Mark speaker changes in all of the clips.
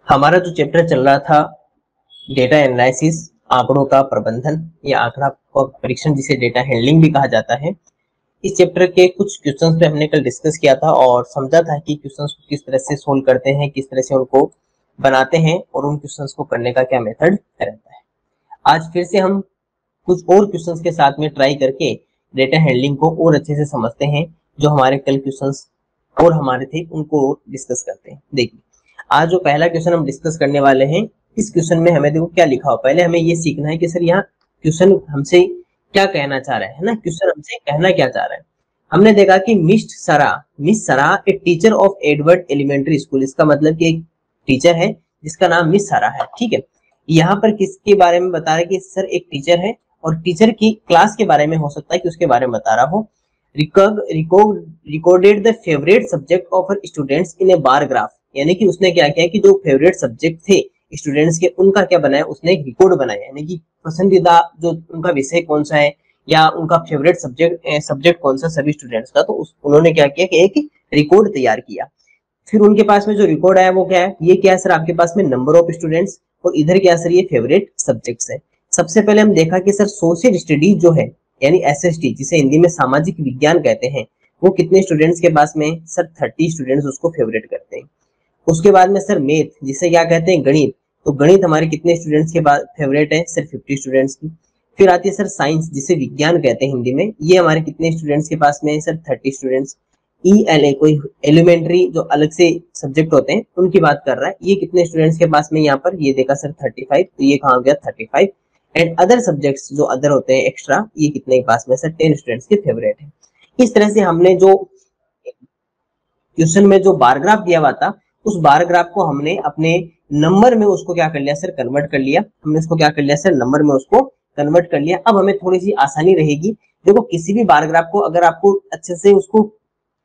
Speaker 1: हमारा जो चैप्टर चल रहा था डेटा एनालिसिस, आंकड़ों का प्रबंधन या आंकड़ा परीक्षण जिसे डेटा हैंडलिंग भी कहा जाता है। इस चैप्टर के कुछ क्वेश्चंस पे हमने कल डिस्कस किया था और समझा था कि क्वेश्चंस को किस तरह से सोल्व करते हैं, किस तरह से उनको बनाते हैं और उन क्वेश्चंस को करने का क्या मेथड रहता है। आज फिर से हम कुछ और क्वेश्चंस के साथ में ट्राई करके डेटा हैंडलिंग को और अच्छे से समझते हैं। जो हमारे कल क्वेश्चंस और हमारे थे उनको डिस्कस करते हैं। देखिए, आज जो पहला क्वेश्चन हम डिस्कस करने वाले हैं, इस क्वेश्चन में हमें देखो क्या लिखा हो। पहले हमें ये सीखना है कि सर यहाँ क्वेश्चन हमसे क्या कहना चाह रहा है ना, क्वेश्चन हमसे कहना क्या चाह रहा है। हमने देखा कि miss Sara a teacher of Edward elementary school, इसका मतलब कि एक टीचर है जिसका नाम मिस सरा है। ठीक है, यहाँ पर किसके बारे में बता रहे कि सर एक टीचर है और टीचर की क्लास के बारे में हो सकता है कि उसके बारे में बता रहा हो। Recorded the favourite subject of her students in A bar graph, यानी कि उसने क्या किया कि जो फेवरेट सब्जेक्ट थे स्टूडेंट्स के उनका क्या बनाया, उसने एक रिकॉर्ड बनाया, यानी कि पसंदीदा जो उनका विषय कौन सा है या उनका फेवरेट सब्जेक्ट कौन सा सभी स्टूडेंट्स का, तो उन्होंने क्या किया कि एक रिकॉर्ड तैयार किया। फिर उनके पास में जो रिकॉर्ड आया वो क्या है, ये क्या है सर, आपके पास में नंबर ऑफ स्टूडेंट्स और इधर क्या सर ये फेवरेट सब्जेक्ट्स है। सबसे पहले हम देखा कि सर सोशल स्टडीज जो है यानी एसएसटी, जिसे हिंदी में सामाजिक विज्ञान कहते हैं, वो कितने स्टूडेंट्स के पास में सर 30 स्टूडेंट्स उसको फेवरेट करते हैं। उसके बाद में सर मैथ, जिसे क्या कहते हैं गणित, तो गणित हमारे कितने स्टूडेंट्स के पास फेवरेट है सर 50 स्टूडेंट्स की। फिर आती है सर साइंस, जिसे विज्ञान कहते हैं हिंदी में, ये हमारे कितने स्टूडेंट्स के पास में है सर 30 स्टूडेंट्स। ELA कोई एलिमेंट्री जो अलग से सब्जेक्ट होते हैं उनकी बात कर रहा है, ये कितने स्टूडेंट्स के पास में यहाँ पर ये देखा सर 35, तो ये कहाँ गया 35। एंड अदर सब्जेक्ट्स जो अदर होते हैं एक्स्ट्रा, ये कितने के पास में सर 10 स्टूडेंट्स के फेवरेट है। इस तरह से हमने जो क्वेश्चन में जो बार ग्राफ दिया हुआ था उस बार ग्राफ को हमने अपने नंबर में उसको क्या कर लिया सर कन्वर्ट कर लिया। हमने इसको क्या कर लिया सर नंबर में उसको कन्वर्ट कर लिया। अब हमें थोड़ी सी आसानी रहेगी। देखो, किसी भी बार ग्राफ को अगर आपको अच्छे से उसको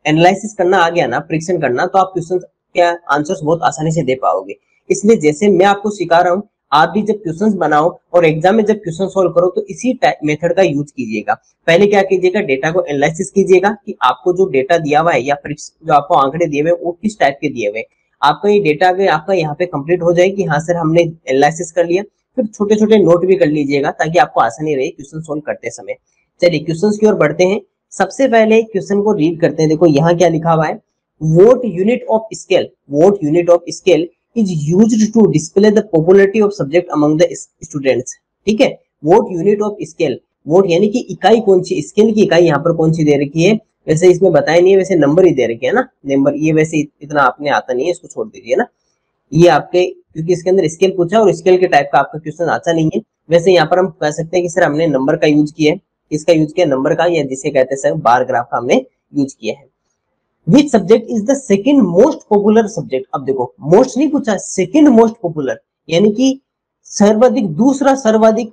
Speaker 1: एनालिसिस करना आ गया ना, परीक्षण करना, तो आप क्वेश्चन के आंसर्स बहुत आसानी से दे पाओगे। इसलिए जैसे मैं आपको सिखा रहा हूँ, आप भी जब क्वेश्चंस बनाओ और एग्जाम में जब क्वेश्चन सोल्व करो तो इसी मेथड का यूज कीजिएगा। पहले क्या कीजिएगा, डेटा को एनालिसिस कीजिएगा कि आपको जो डेटा दिया हुआ है या जो आपको आंकड़े दिए हुए वो किस टाइप के दिए हुए। आपका ये डेटा अगर आपका यहाँ पे कंप्लीट हो जाए कि हाँ सर हमने एनालिसिस कर लिया, फिर छोटे छोटे नोट भी कर लीजिएगा ताकि आपको आसानी रहे क्वेश्चन सोल्व करते समय। चलिए क्वेश्चन की ओर बढ़ते हैं। सबसे पहले क्वेश्चन को रीड करते हैं। देखो यहाँ क्या लिखा हुआ है, vote unit of scale is used to display the popularity of subject among the students। ठीक है, vote unit of scale, vote यानी कि इकाई कौन सी, स्केल की इकाई यहाँ पर कौन सी दे रखी है, वैसे इसमें बताया नहीं है, वैसे नंबर ही दे रखे है ना, नंबर। ये वैसे इतना आपने आता नहीं है, इसको छोड़ दीजिए ना, ये आपके क्योंकि इसके अंदर स्केल पूछा और स्केल के टाइप का आपका क्वेश्चन आता नहीं है। वैसे यहाँ पर हम कह सकते हैं कि सर हमने नंबर का यूज किया है, किसका यूज किया, नंबर का, या जिसे कहते हैं सर बार ग्राफ का हमने यूज किया है। Which subject is the second most popular subject? अब देखो, मोस्ट नहीं पूछा, सेकंड मोस्ट पॉपुलर, यानी कि दूसरा सर्वाधिक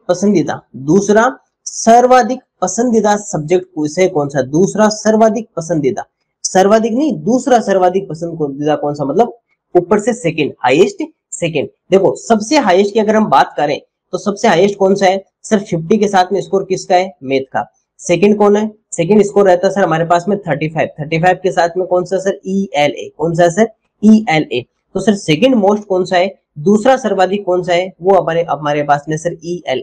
Speaker 1: पसंदीदा सब्जेक्ट विषय कौन सा, दूसरा सर्वाधिक पसंदीदा, सर्वाधिक नहीं, दूसरा सर्वाधिक पसंदीदा कौन सा, मतलब ऊपर से सेकंड, हाईएस्ट सेकंड। देखो सबसे हाईएस्ट की अगर हम बात करें तो सबसे हाईएस्ट कौन सा है सर, 50 के साथ में स्कोर किसका है, मैथ का। सेकंड कौन है, सेकंड स्कोर रहता है सर हमारे पास में 35 के साथ में कौन सा सर, ELA, कौन सा सर, ELA। तो सर सेकंड मोस्ट कौन सा है, दूसरा सर्वाधिक कौन सा है, वो हमारे पास में sir ELA।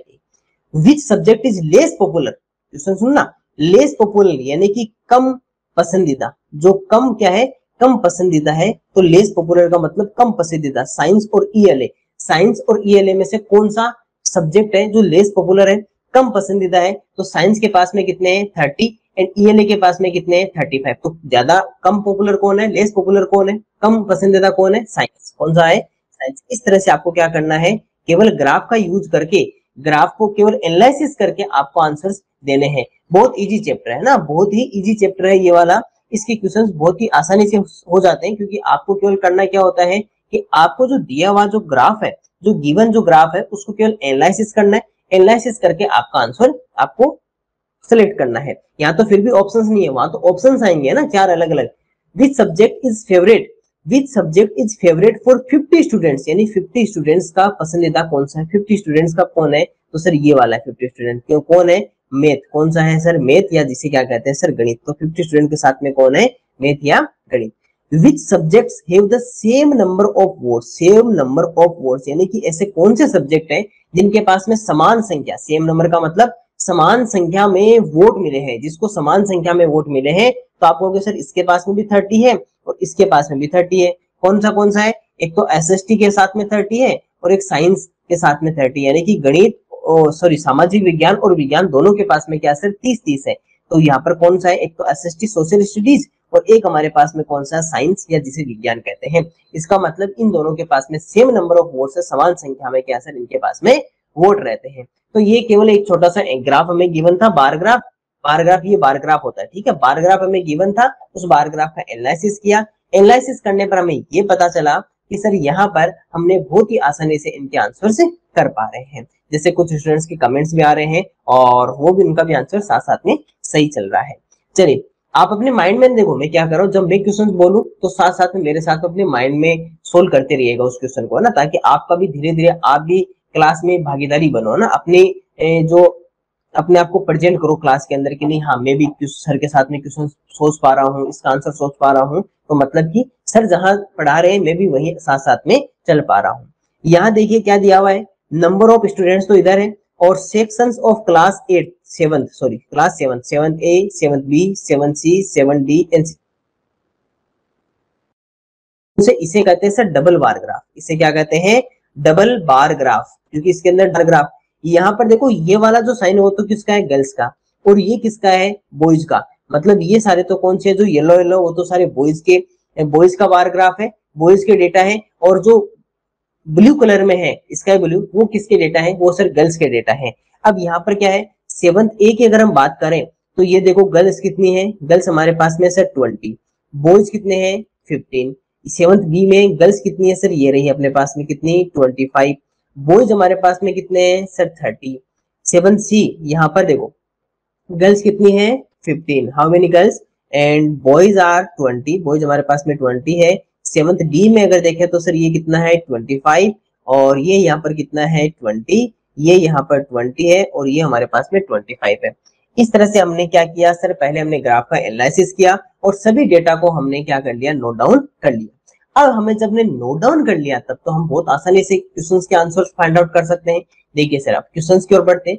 Speaker 1: Which subject is less popular, question सुनना, लेस पॉपुलर यानी कि कम पसंदीदा, जो कम क्या है, कम पसंदीदा है, तो लेस पॉपुलर का मतलब कम पसंदीदा। साइंस और ELA में से कौन सा सब्जेक्ट है जो लेस पॉपुलर है, कम पसंदीदा है, तो साइंस के पास में कितने हैं 30 एंड ELA के पास में कितने हैं 35। तो ज्यादा कम पॉपुलर कौन है, लेस पॉपुलर कौन है, कम पसंदीदा कौन है, साइंस। कौन सा है, साइंस। इस तरह से आपको क्या करना है, केवल ग्राफ का यूज करके, ग्राफ को केवल एनालिसिस करके आपको आंसर्स देने हैं। बहुत इजी चैप्टर है ना, बहुत ही इजी चैप्टर है ये वाला। इसके क्वेश्चंस बहुत ही आसानी से हो जाते हैं क्योंकि आपको केवल करना क्या होता है कि आपको जो दिया हुआ जो ग्राफ है, जो गिवन जो ग्राफ है, उसको केवल एनालिसिस करना है। एनालिसिस करके आपका आंसर आपको सिलेक्ट करना है। यहाँ तो फिर भी ऑप्शंस नहीं है, वहां तो ऑप्शंस आएंगे ना 4 अलग अलग। Which subject is favourite for 50 students, यानी 50 स्टूडेंट्स का पसंदीदा कौन सा है, 50 स्टूडेंट्स का कौन है, तो सर ये वाला है 50 स्टूडेंट। क्यों, कौन है, मैथ। कौन सा है सर, मैथ, या जिसे क्या कहते हैं सर गणित। तो 50 स्टूडेंट के साथ में कौन है, मैथ या गणित। Which subjects have the same number of votes, same number of votes यानी कि ऐसे कौन से सब्जेक्ट हैं जिनके पास में समान संख्या, सेम नंबर का मतलब समान संख्या में वोट मिले हैं, जिसको समान संख्या में वोट मिले हैं, तो आप कहोगे सर इसके पास में भी 30 है और इसके पास में भी 30 है। कौन सा है? एक तो एसएसटी के साथ में 30 है और एक साइंस के साथ में 30, यानी कि गणित सामाजिक विज्ञान और विज्ञान दोनों के पास में क्या सर 30-30 है। तो यहाँ पर कौन सा है? एक तो एसएसटी सोशल स्टडीज और एक हमारे पास में कौन सा साइंस या जिसे विज्ञान कहते हैं। इसका मतलब इन दोनों के पास में सेम नंबर ऑफ वोट है, समान संख्या में क्या सर इनके पास में वोट रहते हैं। तो ये केवल एक छोटा सा ग्राफ हमें गिवन था, बार ग्राफ। बार ग्राफ ये बार ग्राफ होता है, ठीक है। बार ग्राफ हमें गिवन था, उस बार ग्राफ का एनालिसिस किया। एनालिसिस करने पर हमें ये पता चला कि सर यहाँ पर हमने बहुत ही आसानी से इनके आंसर से कर पा रहे हैं। जैसे कुछ स्टूडेंट्स के कमेंट्स भी आ रहे हैं और वो भी उनका भी आंसर साथ साथ में सही चल रहा है। चलिए आप अपने माइंड में देखो मैं क्या कर रहा हूँ, जब मैं क्वेश्चन बोलूं तो साथ साथ में मेरे साथ अपने माइंड में सोल्व करते रहिएगा उस क्वेश्चन को, ना, ताकि आपका भी धीरे धीरे आप भी क्लास में भागीदारी बनो ना, अपने जो अपने आप को प्रेजेंट करो क्लास के अंदर कि नहीं हाँ मैं भी सर के साथ में क्वेश्चन सोच पा रहा हूँ, इसका आंसर सोच पा रहा हूँ। तो मतलब कि सर जहां पढ़ा रहे हैं मैं भी वहीं साथ साथ में चल पा रहा हूँ। यहाँ देखिए क्या दिया हुआ है, नंबर ऑफ स्टूडेंट्स तो इधर है और sections of class 8 7 sorry class 7 7A 7B 7C 7D and इसे कहते हैं सर डबल बार ग्राफ। इसे क्या कहते हैं? डबल बार ग्राफ, क्योंकि इसके अंदर बार ग्राफ। यहाँ पर देखो ये वाला जो साइन वो तो किसका है? गर्ल्स का, और ये किसका है? बॉयज का। मतलब ये सारे तो कौन से जो येलो येलो वो तो सारे बॉयज के, बॉयज का बार ग्राफ है, बॉयज के डेटा है। और जो ब्लू कलर में है स्काई ब्लू वो किसके डेटा है? वो सर गर्ल्स के डेटा है। अब यहाँ पर क्या है 7th A की अगर हम बात करें तो ये देखो गर्ल्स कितनी है? गर्ल्स हमारे पास में सर 20, बॉयज कितने हैं? 15। 7th B में गर्ल्स कितनी है सर? ये रही अपने पास में कितनी? 25। बॉयज हमारे पास में कितने हैं सर? 30। 7th C यहाँ पर देखो गर्ल्स कितनी है? 15। How many girls? And boys are 20, boys हमारे पास में 20 है। 7th D में अगर देखें तो सर ये कितना है? 25। और ये यहाँ पर कितना है? 20। ये यहाँ पर 20 है और ये हमारे पास में 25 है। इस तरह से हमने क्या किया सर, पहले हमने ग्राफ का एनालिसिस किया और सभी डेटा को हमने क्या कर लिया? नोट डाउन कर लिया। अब हमें जब ने नोट डाउन कर लिया तब तो हम बहुत आसानी से क्वेश्चंस के आंसर्स फाइंड आउट कर सकते हैं। देखिए सर आप क्वेश्चंस की ओर बढ़ते हैं।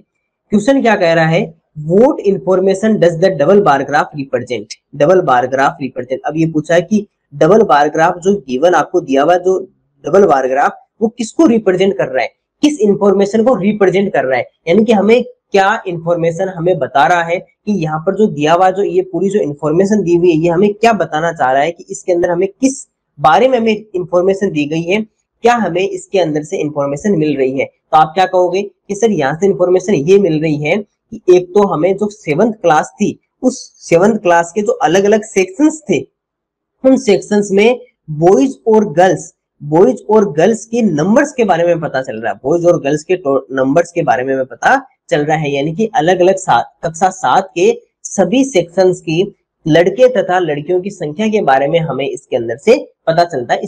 Speaker 1: क्वेश्चन क्या कह रहा है? What information does the double bar graph represent? Double bar graph represent, अब ये पूछा है कि डबल बार ग्राफ जो गिवन आपको दिया हुआ जो डबल बार ग्राफ वो किसको रिप्रेजेंट कर रहा है, किस इंफॉर्मेशन को रिप्रेजेंट कर रहा है, यानी कि हमें क्या इंफॉर्मेशन हमें बता रहा है कि यहाँ पर जो दिया हुआ जो ये पूरी जो इंफॉर्मेशन दी हुई है ये हमें क्या बताना चाह रहा है कि इसके अंदर हमें किस बारे में हमें इंफॉर्मेशन दी गई है, क्या हमें इसके अंदर से इंफॉर्मेशन मिल रही है। तो आप क्या कहोगे कि सर यहाँ से इंफॉर्मेशन ये मिल रही है कि एक तो हमें जो 7th क्लास थी उस 7th क्लास के जो अलग अलग सेक्शंस थे उन सेक्शंस में बॉयज और गर्ल्स के नंबर्स के बारे में पता चल रहा है, बॉयज और गर्ल्स के नंबर्स के बारे में पता चल रहा है, यानी कि अलग अलग कक्षा 7 के सभी सेक्शंस की लड़के तथा लड़कियों की संख्या के बारे में हमें इसके अंदर से पता चलता है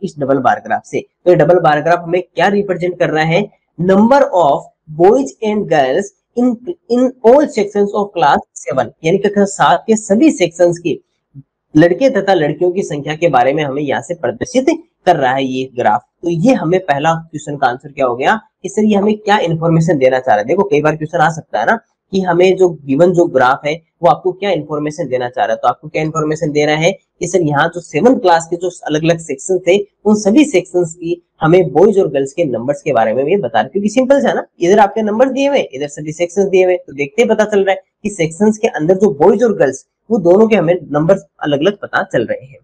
Speaker 1: इस डबल बार ग्राफ से। तो ये डबल बार ग्राफ हमें क्या रिप्रेजेंट कर रहा है? Number of boys and girls in all sections of class 7, यानी कक्षा 7 के सभी सेक्शंस की लड़के तथा लड़कियों की संख्या के बारे में हमें यहाँ से प्रदर्शित कर रहा है ये ग्राफ। तो ये हमें पहला क्वेश्चन का आंसर क्या हो गया कि सर ये हमें क्या इन्फॉर्मेशन देना चाह रहा है। देखो कई बार क्वेश्चन आ सकता है ना कि हमें जो गिवन जो ग्राफ है वो आपको क्या इन्फॉर्मेशन देना चाह रहा है। तो आपको क्या इन्फॉर्मेशन दे रहा है कि सर यहाँ जो 7th क्लास के जो अलग अलग सेक्शन थे उन सभी सेक्शंस की हमें बॉयज और गर्ल्स के नंबर्स के बारे में ये बता रहा है, क्योंकि सिंपल है ना, इधर आपके नंबर दिए हुए इधर सभी सेक्शंस दिए हुए, तो देखते ही पता चल रहा है कि सेक्शंस के अंदर जो बॉयज और गर्ल्स वो दोनों के हमें नंबर अलग अलग पता चल रहे हैं।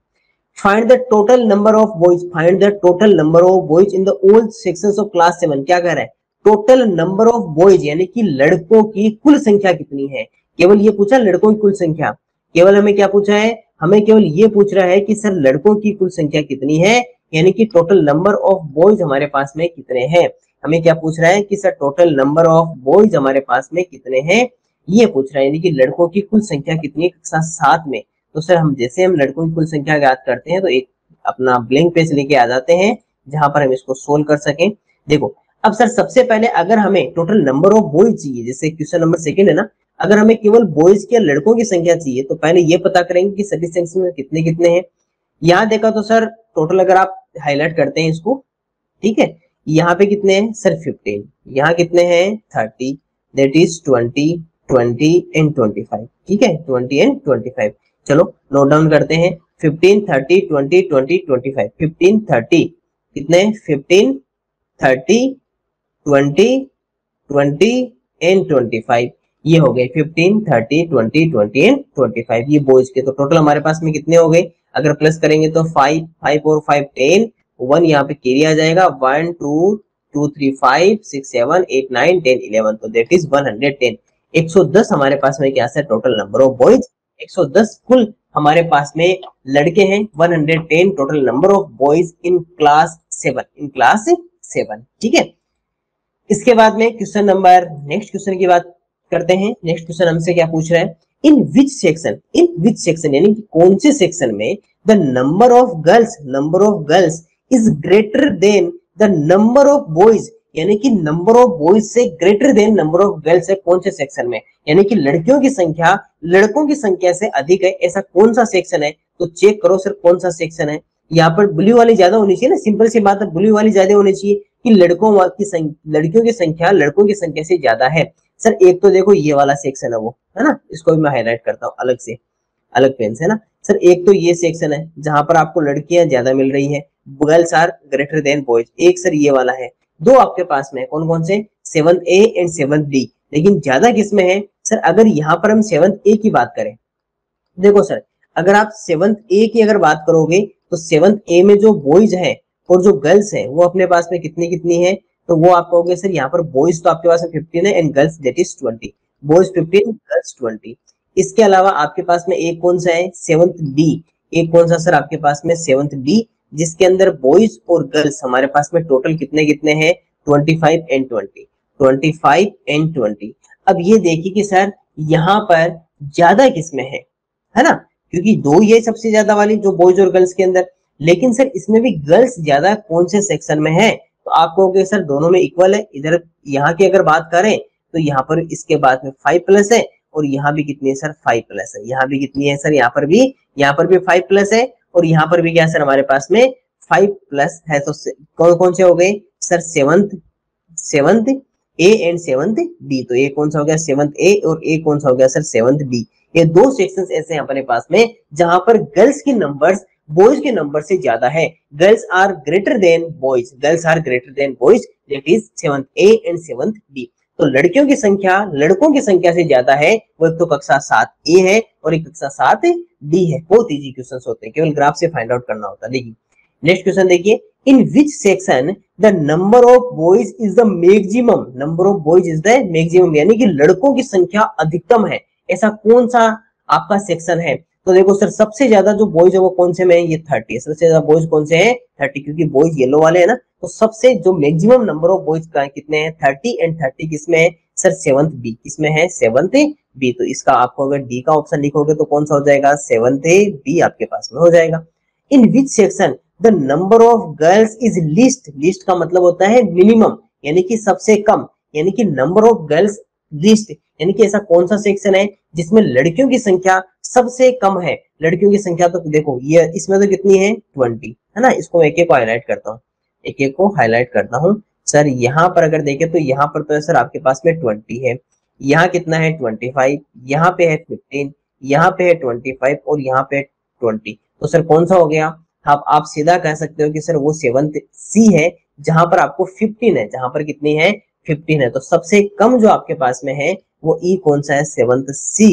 Speaker 1: Find the total number of boys, find the total number of boys in the all sections of class 7। क्या कह रहा है? टोटल नंबर ऑफ बॉयज यानी कि लड़कों की कुल संख्या कितनी है। केवल ये पूछा लड़कों की कुल संख्या, केवल हमें क्या पूछा है? हमें केवल ये पूछ रहा है कि सर लड़कों की कुल संख्या कितनी है, यानी कि टोटल नंबर ऑफ बॉयज हमारे पास में कितने हैं। हमें क्या पूछ रहा है कि sir total number of boys हमारे पास में कितने हैं, ये पूछ रहा है, यानी कि लड़कों की कुल संख्या कितनी है कक्षा 7 में। तो सर हम जैसे हम लड़कों की कुल संख्या ज्ञात करते हैं तो एक अपना ब्लैंक पेज लेके आ जाते हैं जहां पर हम इसको सोल्व कर सकें। देखो अब सर सबसे पहले अगर हमें टोटल नंबर ऑफ बॉयज चाहिए, जैसे क्वेश्चन नंबर 2 है ना, अगर हमें केवल बॉयज के लड़कों की संख्या चाहिए तो पहले ये पता करेंगे कि सभी सेक्शन में कितने कितने हैं। यहाँ देखा तो सर टोटल अगर आप हाईलाइट करते हैं इसको, ठीक है, यहाँ पे कितने हैं सर 15, यहाँ कितने हैं 30, दैट इज 20, 20 एंड 25, ठीक है 20 एंड 25। चलो नोट डाउन करते हैं 15, 30, 20, 20, 25, 15, 30 कितने 15, 30, 20, 20 एंड 25, ये हो गए 15, 30, 20, 20 एंड 25, ये बॉयज के। तो टोटल हमारे पास में कितने हो गए, अगर प्लस करेंगे तो 5, 5 और 5 10, 1 यहाँ पे कैरी आ जाएगा, 1 2 2 3 5 6 7 8 9 10 11, तो दैट इज 110। 110 हमारे पास में क्या है टोटल नंबर ऑफ बॉयज, 110 कुल हमारे पास में लड़के हैं, 110 total number of boys in class 7, in class 7, ठीक है। इसके बाद में क्वेश्चन नंबर, नेक्स्ट क्वेश्चन की बात करते हैं। नेक्स्ट क्वेश्चन हमसे क्या पूछ रहा है, इन विच सेक्शन यानी कि कौन से सेक्शन में the number of girls is greater than the number of boys, यानी कि नंबर ऑफ बॉयज से greater than number of girls है, कौन से सेक्शन में, यानी कि लड़कियों की संख्या लड़कों की संख्या से अधिक है, ऐसा कौन सा सेक्शन है। तो चेक करो सर कौन सा सेक्शन है। यहाँ पर ब्लू वाली ज्यादा होनी चाहिए ना, सिंपल सी बात है, ब्लू वाली ज्यादा होनी चाहिए कि लड़कियों की संख्या लड़कों की संख्या से ज्यादा है। सर एक तो देखो ये वाला सेक्शन है वो, है ना, इसको भी मैं हाईलाइट करता हूँ अलग से, अलग पेन से ना। सर एक तो ये सेक्शन है जहां पर आपको लड़कियां ज्यादा मिल रही है, girls are greater than boys, एक सर ये वाला है। दो आपके पास में कौन कौन से, 7A एंड 7D, लेकिन ज्यादा किसमें है सर, अगर यहाँ पर हम 7A की बात करें, देखो सर अगर आप 7A की अगर बात करोगे तो 7A में जो बॉयज है और जो गर्ल्स है वो अपने पास में कितनी कितनी है, तो वो आप कहोगे सर यहाँ पर बॉयज तो आपके पास में 15 है and girls that is 20, boys 15 girls 20। इसके अलावा आपके पास में एक कौन सा है 7th D, एक कौन सा सर आपके पास में 7th D, जिसके अंदर बॉयज और गर्ल्स हमारे पास में टोटल कितने कितने हैं 25 एंड 20, 25 एंड 20। अब ये देखिए कि सर यहाँ पर ज्यादा किसमें है ना, क्योंकि दो ये सबसे ज्यादा वाली जो बॉयज और गर्ल्स के अंदर, लेकिन सर इसमें भी गर्ल्स ज्यादा कौन से सेक्शन में है, तो आप कहोगे सर दोनों में इक्वल है। इधर यहाँ की अगर बात करें तो यहाँ पर इसके बाद में 5+ है और यहाँ भी कितनी है सर 5+ है, यहाँ भी कितनी है सर, यहाँ पर भी 5+ है और यहाँ पर भी क्या सर हमारे पास में 5+ है। तो कौन कौन से हो गए sir, seventh A and 7th D, तो ये कौन सा हो गया 7th A और ए कौन सा हो गया सर 7th D। ये दो सेक्शंस ऐसे हैं अपने पास में जहां पर गर्ल्स की नंबर्स बॉयज के नंबर से ज्यादा है, girls are greater than boys, that is 7th A and 7th D। तो लड़कियों की संख्या लड़कों की संख्या से ज्यादा है, वो एक तो कक्षा 7A है और एक कक्षा 7D है। बहुत इजी क्वेश्चन होते हैं, केवल ग्राफ से फाइंड आउट करना होता है। देखिए नेक्स्ट क्वेश्चन देखिए, in which section the number of boys is the maximum, number of boys is the maximum, यानी कि लड़कों की संख्या अधिकतम है, ऐसा कौन सा आपका सेक्शन है। तो देखो सर सबसे ज्यादा जो बॉयज है वो कौन से में है, ये 30 है, सबसे ज्यादा बॉयज कौन से हैं 30, क्योंकि बॉयज येलो वाले है ना। तो सबसे जो मैक्सिमम नंबर ऑफ बॉयज का कितने हैं 30 एंड 30 किसमें है सर 7th B, किसमें है 7th B। तो इसका आपको अगर डी का ऑप्शन लिखोगे तो कौन सा हो जाएगा 7th B आपके पास में हो जाएगा। In which section the number of girls is least, least का मतलब होता है मिनिमम, यानी कि सबसे कम, यानी कि नंबर ऑफ गर्ल्स लिस्ट, यानी कि ऐसा कौन सा सेक्शन है जिसमें लड़कियों की संख्या सबसे कम है। लड़कियों की संख्या तो देखो ये इसमें तो कितनी है 20, है ना, इसको एक एक को हाईलाइट करता हूँ, एक एक को हाईलाइट करता हूँ। सर यहाँ पर अगर देखें तो यहाँ पर तो है सर आपके पास में 20 है, यहाँ कितना है 25, यहाँ पे है 15, यहाँ पे है 25 और यहाँ पे 20। तो सर कौन सा हो गया, आप सीधा कह सकते हो कि सर वो 7th C है, जहां पर आपको 15 है, जहां पर कितनी है 15 है। तो सबसे कम जो आपके पास में है वो ई कौन सा है 7th C,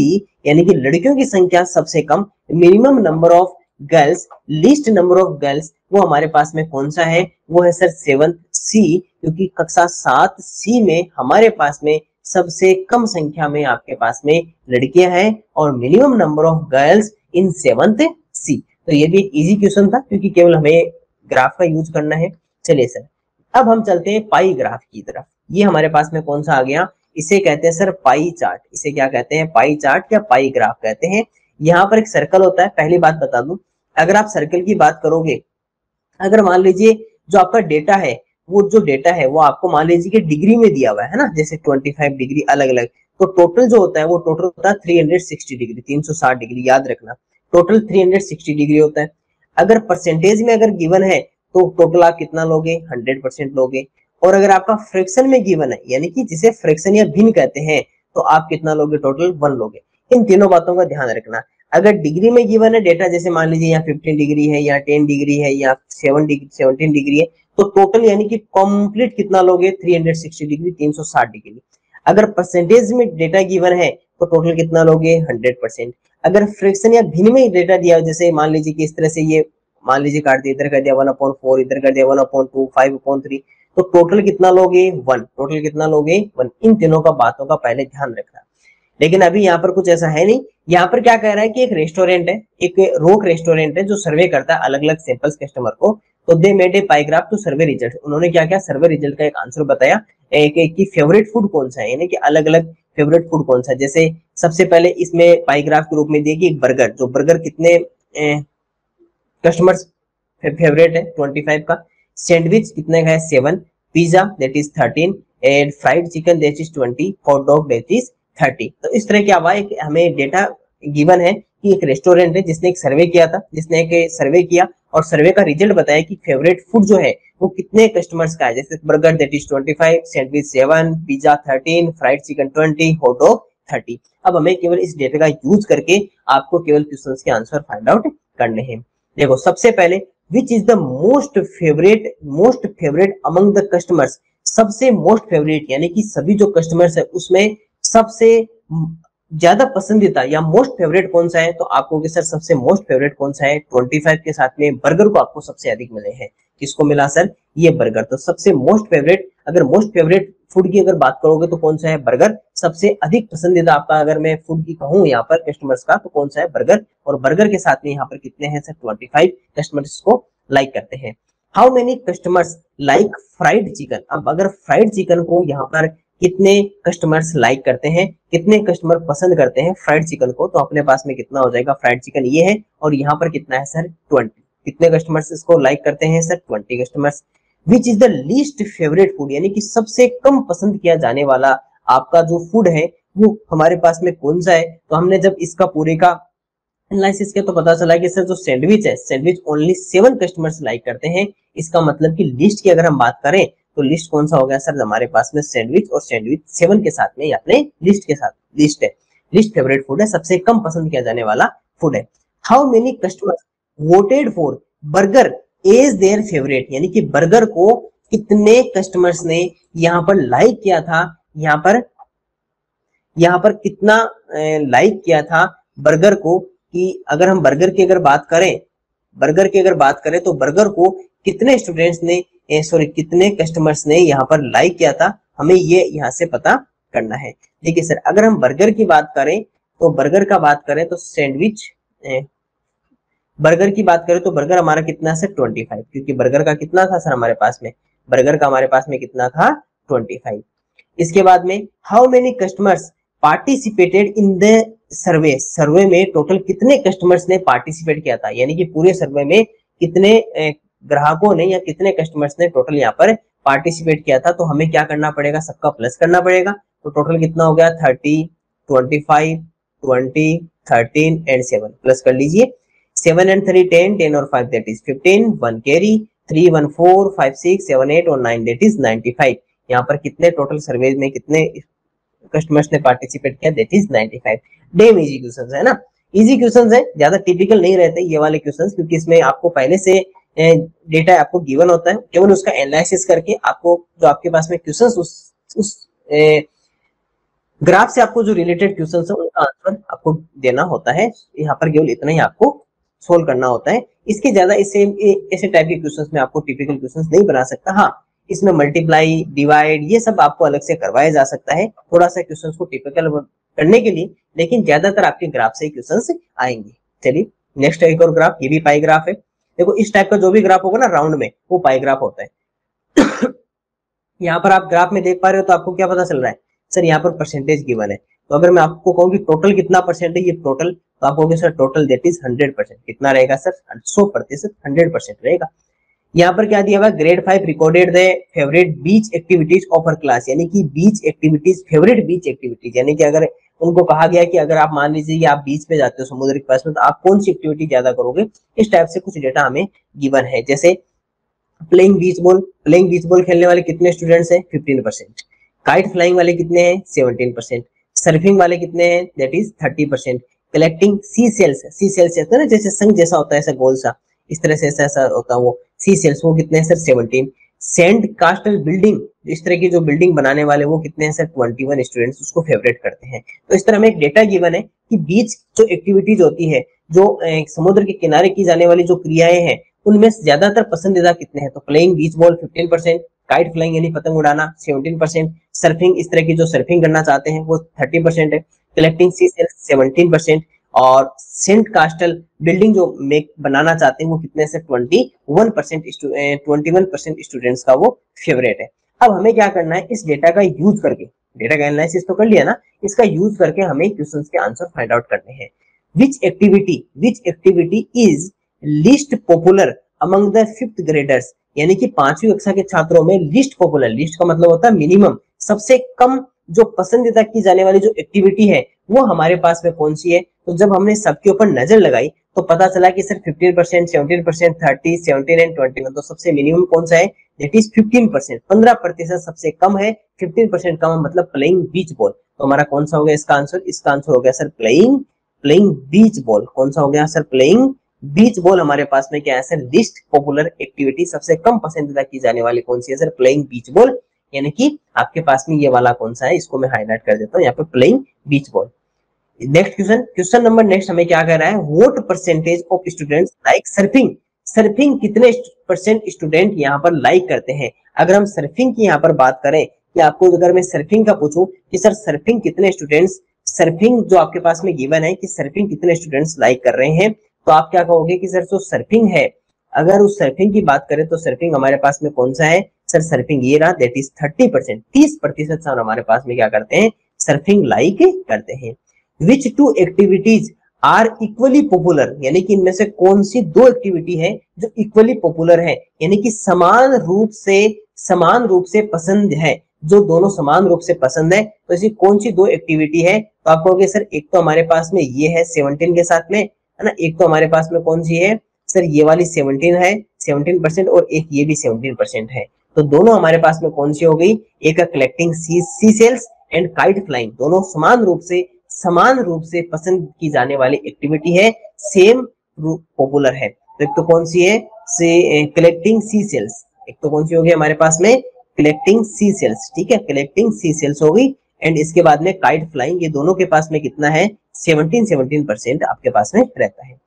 Speaker 1: यानी कि लड़कियों की संख्या सबसे कम, minimum number of girls, least number of girls, वो हमारे पास में कौन सा है, वो है सर 7th C, क्योंकि कक्षा 7C में हमारे पास में सबसे कम संख्या में आपके पास में लड़कियां हैं और minimum number of girls in 7th C। तो ये भी एक इजी क्वेश्चन था क्योंकि केवल हमें ग्राफ का यूज करना है। चलिए सर अब हम चलते हैं पाई ग्राफ की तरफ। ये हमारे पास में कौन सा आ गया, इसे कहते हैं सर पाई चार्ट, इसे क्या कहते हैं पाई चार्ट या पाई ग्राफ कहते हैं। यहाँ पर एक सर्कल होता है, पहली बात बता दूं, अगर आप सर्कल की बात करोगे, अगर मान लीजिए जो आपका डेटा है वो जो डेटा है वो आपको मान लीजिए कि डिग्री में दिया हुआ है ना, जैसे 25 डिग्री अलग अलग, तो टोटल जो होता है वो टोटल होता है 360 डिग्री, 360 डिग्री, याद रखना टोटल 360 डिग्री होता है। अगर परसेंटेज में अगर गिवन है तो टोटल आप कितना लोगे, 100% लोगे। और अगर आपका फ्रैक्शन में गिवन है, यानी कि जिसे फ्रैक्शन या भिन्न कहते हैं, तो आप कितना लोगे, टोटल 1 लोगे। इन तीनों बातों का ध्यान रखना। अगर डिग्री में गिवन है डेटा, जैसे मान लीजिए यहाँ 15 डिग्री है या 10 डिग्री है या 17 डिग्री है, तो टोटल यानी कि कंप्लीट कितना लोगे, 360 डिग्री, 360 डिग्री। अगर परसेंटेज में डेटा गिवन है तो टोटल कितना लोगे, 100%। अगर फ्रैक्शन या भिन्न में डेटा दिया, जैसे मान लीजिए कि इस तरह से ये मान लीजिए काट दिया, इधर कर दिया 1/4, इधर कर दिया 1/2, 5/3, तो टोटल कितना लोगे, 1। टोटल कितना लोगे, 1। इन तीनों का बातों का पहले ध्यान रखना। लेकिन अभी यहाँ पर कुछ ऐसा है नहीं। यहाँ पर क्या कह रहा है कि एक रेस्टोरेंट है, एक रोक रेस्टोरेंट है जो सर्वे करता है अलग अलग सैंपल्स कस्टमर को। तो they made a pie graph to survey result. उन्होंने क्या किया, सर्वे रिजल्ट का एक आंसर बताया कि फेवरेट फूड कौन सा है, यानी कि अलग अलग फेवरेट फूड कौन सा है। जैसे सबसे पहले इसमें पाई ग्राफ के रूप में दिए कि बर्गर, जो बर्गर कितने कस्टमर्स फेवरेट है, 25 का। सैंडविच कितने का है, 7। Pizza that is 13 and fried chicken that is 20, hot dog that is 30। तो इस तरह क्या हुआ, हमें डेटा गिवन है कि एक रेस्टोरेंट है जिसने एक सर्वे किया था, जिसने एक सर्वे किया और सर्वे का रिजल्ट बताया कि फेवरेट फूड जो है वो कितने कस्टमर्स का है। जैसे burger that is 25, sandwich 7, pizza 13, fried chicken 20, hot dog 30। अब हमें केवल इस डेटा का यूज करके आपको केवल क्वेश्चंस के आंसर फाइंड आउट करने हैं। देखो सबसे पहले, which is the most favourite among the customers. सबसे मोस्ट फेवरेट यानी कि सभी जो कस्टमर्स है उसमें सबसे ज्यादा पसंदीदा या मोस्ट फेवरेट कौन सा है, तो आपको कि सर सबसे मोस्ट फेवरेट कौन सा है, 25 के साथ में बर्गर को आपको सबसे अधिक मिले हैं। किसको मिला सर, ये बर्गर। तो सबसे मोस्ट फेवरेट, अगर मोस्ट फेवरेट फूड की अगर बात करोगे तो कौन सा है, बर्गर। सबसे अधिक पसंदीदा आपका अगर मैं फूड की कहूँ यहाँ पर कस्टमर्स का, तो कौन सा है, बर्गर। और बर्गर के साथ में यहाँ पर कितने हैं सर, 25 कस्टमर्स को लाइक करते हैं। How many customers like fried chicken. अब अगर फ्राइड चिकन को यहाँ पर कितने कस्टमर्स लाइक करते हैं, कितने कस्टमर पसंद करते हैं फ्राइड चिकन को, तो अपने पास में कितना हो जाएगा, फ्राइड चिकन ये है और यहाँ पर कितना है सर, 20। कितने कस्टमर्स इसको लाइक करते हैं sir, 20 customers. Which is the least favourite food, यानी कि सबसे कम पसंद किया जाने वाला आपका जो फूड है वो हमारे पास में कौन सा है। तो हमने जब इसका पूरे का एनालिसिस किया तो पता चला कि सर जो सैंडविच है, सैंडविच ओनली 7 कस्टमर्स लाइक करते हैं। इसका मतलब कि लिस्ट की अगर हम बात करें तो लिस्ट कौन सा हो गया सर, हमारे पास में सैंडविच, और सैंडविच 7 के साथ में अपने लिस्ट के साथ, लिस्ट है, लिस्ट फेवरेट फूड है, सबसे कम पसंद किया जाने वाला फूड है। How many customers voted for burger as their favourite, यानी कि बर्गर को कितने कस्टमर्स ने यहाँ पर लाइक किया था, यहाँ पर कितना लाइक किया था बर्गर को, कि अगर हम बर्गर की अगर बात करें तो बर्गर को कितने स्टूडेंट्स ने कितने कस्टमर्स ने यहाँ पर लाइक किया था, हमें ये यहाँ से पता करना है। देखिए सर, अगर हम बर्गर की बात करें तो सैंडविच, बर्गर की बात करें तो बर्गर हमारा कितना सर, 25, क्योंकि बर्गर का कितना था सर हमारे पास में, बर्गर का हमारे पास में कितना था, 25। इसके बाद में how many customers participated in the survey में टोटल कितने कस्टमर्स ने पार्टिसिपेट किया था, यानी कि पूरे सर्वे में कितने ग्राहकों ने या कितने कस्टमर्स ने टोटल यहाँ पर पार्टिसिपेट किया था। तो हमें क्या करना पड़ेगा, सबका प्लस करना पड़ेगा। तो टोटल कितना हो गया, 30, 25, 20, 13 एंड 7, प्लस कर लीजिए। 7 and 3 10, 10 और 5 that is 15, 1 carry, 3 1 4 5 6 7 8 और 9 that is 95। यहाँ पर कितने टोटल सर्वे में कितने कस्टमर्स ने पार्टिसिपेट किया, that is 95। Damn easy questions है ना, इजी क्वेश्चंस है, ज्यादा टिपिकल नहीं रहते ये वाले क्वेश्चंस, क्योंकि इसमें आपको पहले से डेटा आपको गिवन होता है, केवल उसका एनालिसिस करके आपको जो आपके पास में क्वेश्चंस उस ग्राफ से आपको जो रिलेटेड क्वेश्चंस है उनका आंसर आपको देना होता है। यहाँ पर केवल इतना ही आपको सोल्व करना होता है, इसके ज्यादा ऐसे टाइप के क्वेश्चंस में आपको टिपिकल क्वेश्चंस नहीं बना सकता। हाँ, इसमें मल्टीप्लाई, डिवाइड, ये सब आपको अलग से करवाया जा सकता है थोड़ा सा क्वेश्चंस को टिपिकल करने के लिए, लेकिन ज्यादातर आपके ग्राफ से क्वेश्चंस आएंगे। चलिए नेक्स्ट एक और ग्राफ, ये भी पाई ग्राफ है। देखो इस टाइप का जो भी ग्राफ होगा ना राउंड में, वो पाई ग्राफ होता है। यहाँ पर आप ग्राफ में देख पा रहे हो तो आपको क्या पता चल रहा है सर, यहाँ पर परसेंटेज गिवन है। तो अगर मैं आपको कहूँ कि टोटल कितना परसेंट है, ये टोटल, तो आप कहोगे सर टोटल दैट इज 100%। कितना रहेगा सर, 100%, 100% रहेगा। यहाँ पर क्या दिया हुआ, grade 5 recorded the favourite beach activities of her class, यानी कि बीच एक्टिविटीज, फेवरेट बीच एक्टिविटीज, यानी कि अगर उनको कहा गया कि अगर आप मान लीजिए कि आप बीच पे जाते हो समुद्र के पास में, तो आप कौन सी एक्टिविटी ज्यादा करोगे। इस टाइप से कुछ डेटा हमें गिवन है। जैसे प्लेइंग बीच बॉल खेलने वाले कितने स्टूडेंट्स हैं 15%, काइट फ्लाइंग वाले कितने हैं 17%, सर्फिंग वाले कितने हैं that is 30%, collecting sea shells होता है ना, जैसे संख जैसा होता है ऐसा गोल सा, इस तरह से ऐसा होता है वो सी सेल्स, वो कितने हैं सर 17। सैंड कास्टल बिल्डिंग, इस तरह की जो बिल्डिंग बनाने वाले वो कितने हैं सर 21 स्टूडेंट्स उसको फेवरेट करते हैं। तो इस तरह में एक डेटा गिवन है कि बीच जो एक्टिविटीज होती है, जो समुद्र के किनारे की जाने वाली जो क्रियाएं हैं, उनमें ज्यादातर पसंदीदा कितने हैं। तो playing beach ball 15%, kite flying यानी पतंग उड़ाना 17%, सर्फिंग इस तरह की जो सर्फिंग करना चाहते हैं वो 30% है, कलेक्टिंग सी सेल्स 17%, और सेंट कास्टल बिल्डिंग जो मेक बनाना चाहते हैं वो कितने से 21% स्टूडेंट्स का वो फेवरेट है। अब हमें क्या करना है, इस डेटा का यूज करके, डेटा का एनालिसिस तो कर लिया ना, इसका यूज करके हमें क्वेश्चंस के आंसर फाइंड आउट करने हैं। Which activity is least popular among the 5th graders, यानी कि 5वीं कक्षा के छात्रों में लिस्ट पॉपुलर, लिस्ट का मतलब होता है मिनिमम, सबसे कम जो पसंदीदा की जाने वाली जो एक्टिविटी है वो हमारे पास में कौन सी है। तो जब हमने सबके ऊपर नजर लगाई तो पता चला कि सर 15%, 17%, 30, 17 एंड 21, तो सबसे मिनिमम कौन सा है दैट इज 15%, 15% सबसे कम है, 15% कम मतलब प्लेइंग बीच बॉल। तो हमारा कौन सा हो गया इसका आंसर, इसका आंसर हो गया सर प्लेइंग बीच बॉल। कौन सा हो गया सर प्लेइंग बीच बॉल। हमारे पास में क्या है सर लिस्ट पॉपुलर एक्टिविटी, सबसे कम पसंदीदा की जाने वाली कौन सी है सर प्लेइंग बीच बॉल, यानी कि आपके पास में ये वाला कौन सा है, इसको मैं हाईलाइट कर देता हूँ यहाँ पे playing beach ball. Next question number next हमें क्या कह रहा है, what percentage of students like surfing, surfing कितने परसेंट स्टूडेंट यहाँ पर लाइक करते हैं। अगर हम सर्फिंग की यहाँ पर बात करें कि आपको अगर मैं सर्फिंग का पूछूं कि सर सर्फिंग कितने स्टूडेंट्स, सर्फिंग जो आपके पास में गिवन है कि सर्फिंग कितने स्टूडेंट्स लाइक कर रहे हैं, तो आप क्या कहोगे कि सर जो सर्फिंग है, अगर उस सर्फिंग की बात करें तो सर्फिंग हमारे पास में कौन सा है सर, सर्फिंग ये रहा दैट इज 30%, 30% सर हमारे पास में क्या करते हैं सर्फिंग लाइक करते हैं। Which two activities are equally popular, यानी कि इनमें से कौन सी दो एक्टिविटी है जो इक्वली पॉपुलर है, यानी कि समान रूप से पसंद है, जो दोनों समान रूप से पसंद है, तो ऐसी कौन सी दो एक्टिविटी है। तो आप कहोगे सर एक तो हमारे पास में ये है 17 के साथ में, है ना, एक तो हमारे पास में कौन सी है सर ये वाली 17 है 17%, और एक ये भी 17% है। तो दोनों हमारे पास में कौन सी हो गई, एक collecting sea shells and kite flying, दोनों समान रूप से पसंद की जाने वाली एक्टिविटी है, सेम पॉपुलर है। तो एक तो कौन सी है से कलेक्टिंग सी सेल्स, एक तो कौन सी होगी हमारे पास में कलेक्टिंग सी सेल्स, ठीक है, कलेक्टिंग सी सेल्स हो गई, एंड इसके बाद में काइट फ्लाइंग, ये दोनों के पास में कितना है 17% आपके पास में रहता है।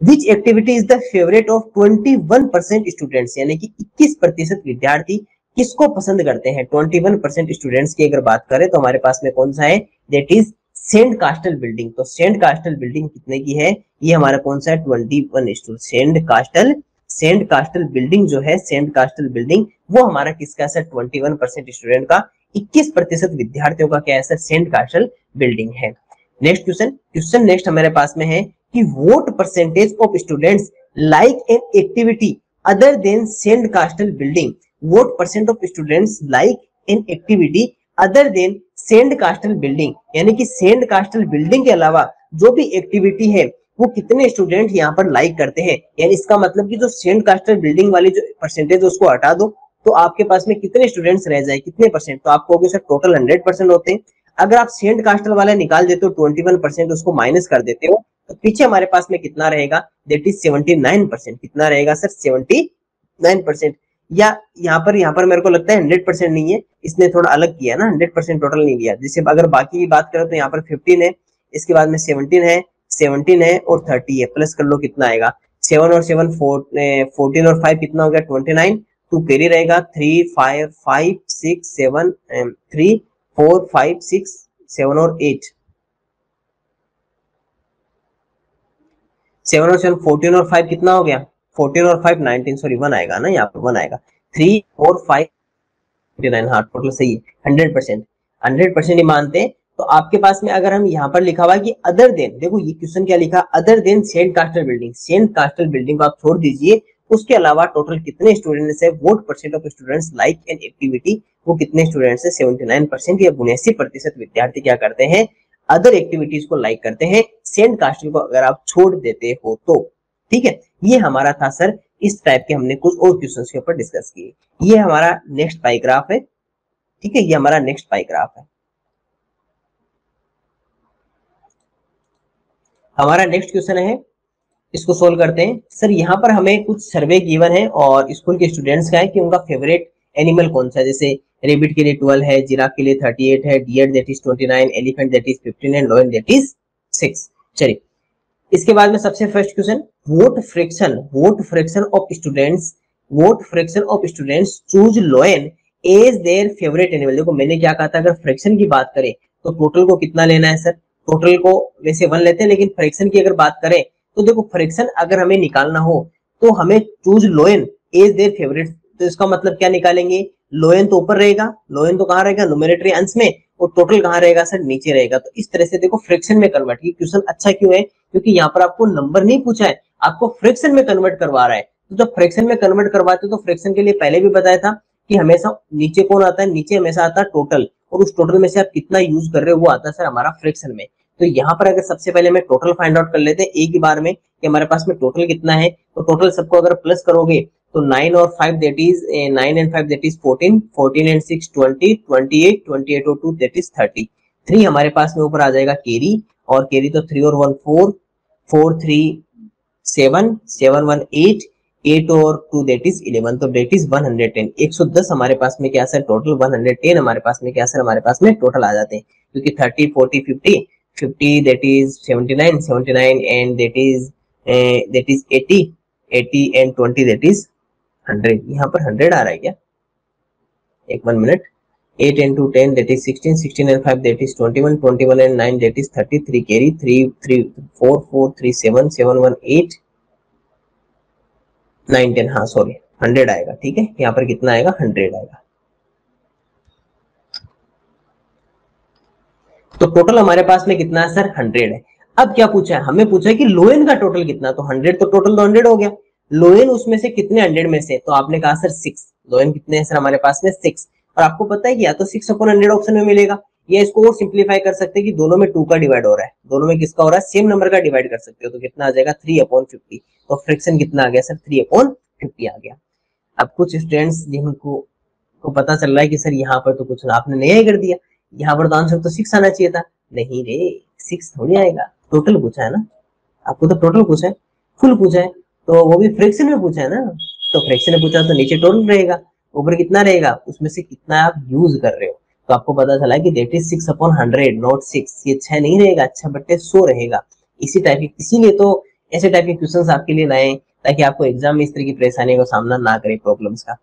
Speaker 1: Which activity is the favourite of 21% students, यानी कि 21% विद्यार्थी किसको पसंद करते हैं। 21% स्टूडेंट्स की अगर बात करें तो हमारे पास में कौन सा है that is sand castle building. तो सेंट कास्टल बिल्डिंग कितने की है, ये हमारा कौन सा है 21 सेंट कास्टल बिल्डिंग जो है, सेंट कास्टल बिल्डिंग वो हमारा किसका सर 21% स्टूडेंट का, 21% विद्यार्थियों का क्या है सर सेंट कास्टल बिल्डिंग है। नेक्स्ट क्वेश्चन नेक्स्ट हमारे पास में है कि what percentage of students like an activity other than sand castle building, what percent of students like an activity other than sand castle building, यानी कि Saint castle building के अलावा जो भी एक्टिविटी है वो कितने स्टूडेंट यहाँ पर लाइक करते हैं। यानी इसका मतलब कि जो सेंट कास्टल बिल्डिंग वाली जो परसेंटेज उसको हटा दो तो आपके पास में कितने स्टूडेंट्स रह जाए, कितने परसेंट, तो आप कहोगे सर टोटल 100% होते हैं। अगर आप सेंट कास्टल वाला निकाल देते हो 21% उसको माइनस कर देते हो तो पीछे हमारे पास में कितना रहेगा दैट इज 79%, कितना रहेगा सर 79%, या यहाँ पर मेरे को लगता है 100% नहीं है, इसने थोड़ा अलग किया ना, 100% टोटल नहीं लिया। जैसे अगर बाकी की बात करें तो यहाँ पर 15 है, इसके बाद में 17 है और 30 है, प्लस कर लो कितना आएगा 7 और 7 14 और 5 कितना हो गया 29, 2 कैरी रहेगा 3 5 5 6 7 3 4 5 6 7 और 8, 7 और 7 14 और 5 कितना हो गया 14 और 5 19, सॉरी 1 आएगा ना, यहाँ पर 1 आएगा, 3 और 5 29, हाँ टोटल सही है 100% ही मानते हैं। तो आपके पास में अगर हम यहाँ पर लिखा हुआ है कि अदर देन, देखो ये क्वेश्चन क्या लिखा, other than sand castle building, sand castle building को आप छोड़ दीजिए, उसके अलावा टोटल कितने स्टूडेंट्स है, what percent of students like an activity, वो कितने स्टूडेंट्स है 79% या 79% विद्यार्थी क्या करते हैं अदर एक्टिविटीज को लाइक करते हैं, सेंट कास्टल को अगर आप छोड़ देते हो तो। ठीक है, ये हमारा था सर, इस टाइप के हमने कुछ और क्वेश्चंस के ऊपर डिस्कस किए। ये हमारा नेक्स्ट पैराग्राफ है। ठीक है, ये हमारा नेक्स्ट पैराग्राफ है। हमारा नेक्स्ट क्वेश्चन है, इसको सोल्व करते हैं। सर यहाँ पर हमें कुछ सर्वे गिवन है और स्कूल के स्टूडेंट्स का है कि उनका फेवरेट एनिमल कौन सा है। जैसे रेबिट के लिए 12 है, जिराफ के लिए 38 है, deer that is 29, elephant that is 15 and lion that is 6। चलिए, इसके बाद में सबसे first question, what fraction of students choose lion as their favourite animal. देखो मैंने क्या कहा था, अगर फ्रैक्शन की बात करें तो टोटल को कितना लेना है सर, टोटल को वैसे 1 लेते हैं, लेकिन फ्रैक्शन की अगर बात करें तो देखो फ्रैक्शन अगर हमें निकालना हो तो हमें choose lion as their favourite, तो इसका मतलब क्या निकालेंगे, लायन तो ऊपर रहेगा, लायन तो कहां रहेगा, न्यूमरेटर अंश में, और टोटल कहां रहेगा सर, नीचे रहेगा। तो इस तरह से देखो फ्रैक्शन में कन्वर्ट, ये क्वेश्चन अच्छा क्यों है, क्योंकि यहाँ पर आपको नंबर नहीं पूछा है, आपको फ्रैक्शन में कन्वर्ट करवा रहा है। तो जब फ्रैक्शन में कन्वर्ट करवाते तो फ्रैक्शन के लिए पहले भी बताया था कि हमेशा नीचे कौन आता है, नीचे हमेशा आता है टोटल, और उस टोटल में से आप कितना यूज कर रहे हो वो आता है सर हमारा फ्रैक्शन में। तो यहाँ पर अगर सबसे पहले मैं टोटल फाइंड आउट कर लेते हैं एक ही बार में कि हमारे पास में टोटल कितना है, तो टोटल सबको अगर प्लस करोगे तो 9 और 5 that is 9 and 5 that is 14, 14 and 6 20, 28, 28 और 2 दैट इज 30, 3 हमारे पास में ऊपर आ जाएगा कैरी, और कैरी तो 3 और 1 4, 4 3 7, 7 1 8, 8 और 2 दैट इज 11, तो दैट इज 110, 110 हमारे पास में क्या सर टोटल, 110 हमारे पास में क्या सर हमारे पास में टोटल आ जाते हैं, क्योंकि 30 40 50 that is 79 and that is 80 and 20 that is 100। यहाँ पर 100 आ रहा है क्या, एक 1 minute, 8 into 10 that is 16, 16 and 5 that is 21, 21 and 9 that is 30, 3 carry, 3 3 4 4 3 7, 7 1 8 9 10, हाँ सॉरी 100 आएगा। ठीक है, यहाँ पर कितना आएगा, 100 आएगा। तो टोटल हमारे पास में कितना है सर, 100 है। अब क्या पूछा है, हमें पूछा है कि लोएन का टोटल कितना, तो 100 तो टोटल तो 100 हो गया, लोएन उसमें से कितने 100 में से, तो आपने कहा सर 6, लोएन कितने हैं सर हमारे पास में 6, और आपको पता है कि या तो 6/100 ऑप्शन में मिलेगा, या इसको और सिंप्लीफाई कर सकते हैं कि दोनों में 2 का डिवाइड हो रहा है, दोनों में किसका हो रहा है, सेम नंबर का डिवाइड कर सकते हो, तो कितना आ जाएगा 3/50, तो फ्रैक्शन कितना आ गया सर 3/50 आ गया। अब कुछ स्टूडेंट्स जिनको पता चल रहा है कि सर यहाँ पर तो कुछ आपने नया ही कर दिया, यहाँ पर तो आंसर तो 6 आना चाहिए था, नहीं रे 6 थोड़ी आएगा, टोटल पूछा है ना आपको, तो टोटल पूछा है, फुल पूछा है, तो वो भी फ्रैक्शन में पूछा है ना, तो फ्रैक्शन में पूछा तो नीचे टोटल रहेगा, ऊपर कितना रहेगा, उसमें से कितना आप यूज कर रहे हो। तो आपको पता चला कि दैट इज 6/100 नॉट 6, ये 6 नहीं रहेगा, 6/100 रहेगा। इसी टाइप की, इसीलिए तो ऐसे टाइप के क्वेश्चंस आपके लिए लाए ताकि आपको एग्जाम में इस तरह की परेशानी का सामना ना करे प्रॉब्लम्स का।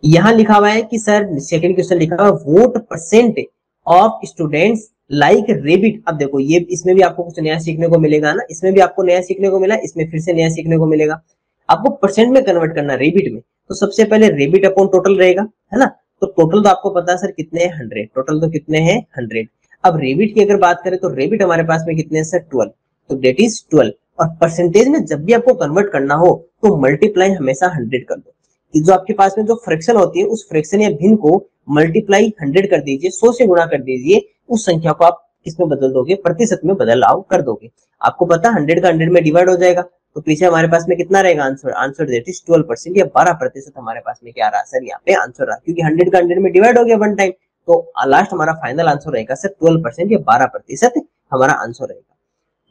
Speaker 1: यहाँ लिखा हुआ है कि सर सेकंड क्वेश्चन लिखा हुआ है vote percent of students like rebate. अब देखो ये इसमें भी आपको कुछ नया सीखने को मिलेगा ना, इसमें भी आपको नया सीखने को मिला, इसमें फिर से नया सीखने को मिलेगा। आपको परसेंट में कन्वर्ट करना रेबिट में, तो सबसे पहले रेबिट अपॉन टोटल रहेगा, है ना, तो टोटल तो आपको पता है सर कितने हैं 100, टोटल तो कितने हैं 100। अब रेबिट की अगर बात करें तो रेबिट हमारे पास में कितने हैं सर 12, तो डेट इज 12, और परसेंटेज में जब भी आपको कन्वर्ट करना हो तो मल्टीप्लाई हमेशा 100 कर दो। जो आपके पास में जो फ्रैक्शन होती है उस फ्रैक्शन या भिन्न को मल्टीप्लाई 100 कर दीजिए, 100 से गुणा कर दीजिए, उस संख्या को आप किसमें बदल दोगे, प्रतिशत में बदलाव कर दोगे। आपको पता 100 का 100 में डिवाइड हो जाएगा, तो पीछे हमारे पास में कितना रहेगा आंसर, आंसर दैट इज 12% या 12% हमारे पास में क्या रहा सर यहाँ पे आंसर रहा, क्योंकि 100 का 100 में डिवाइड हो गया वन टाइम, तो लास्ट हमारा फाइनल आंसर रहेगा सर 12% या 12% हमारा आंसर रहेगा।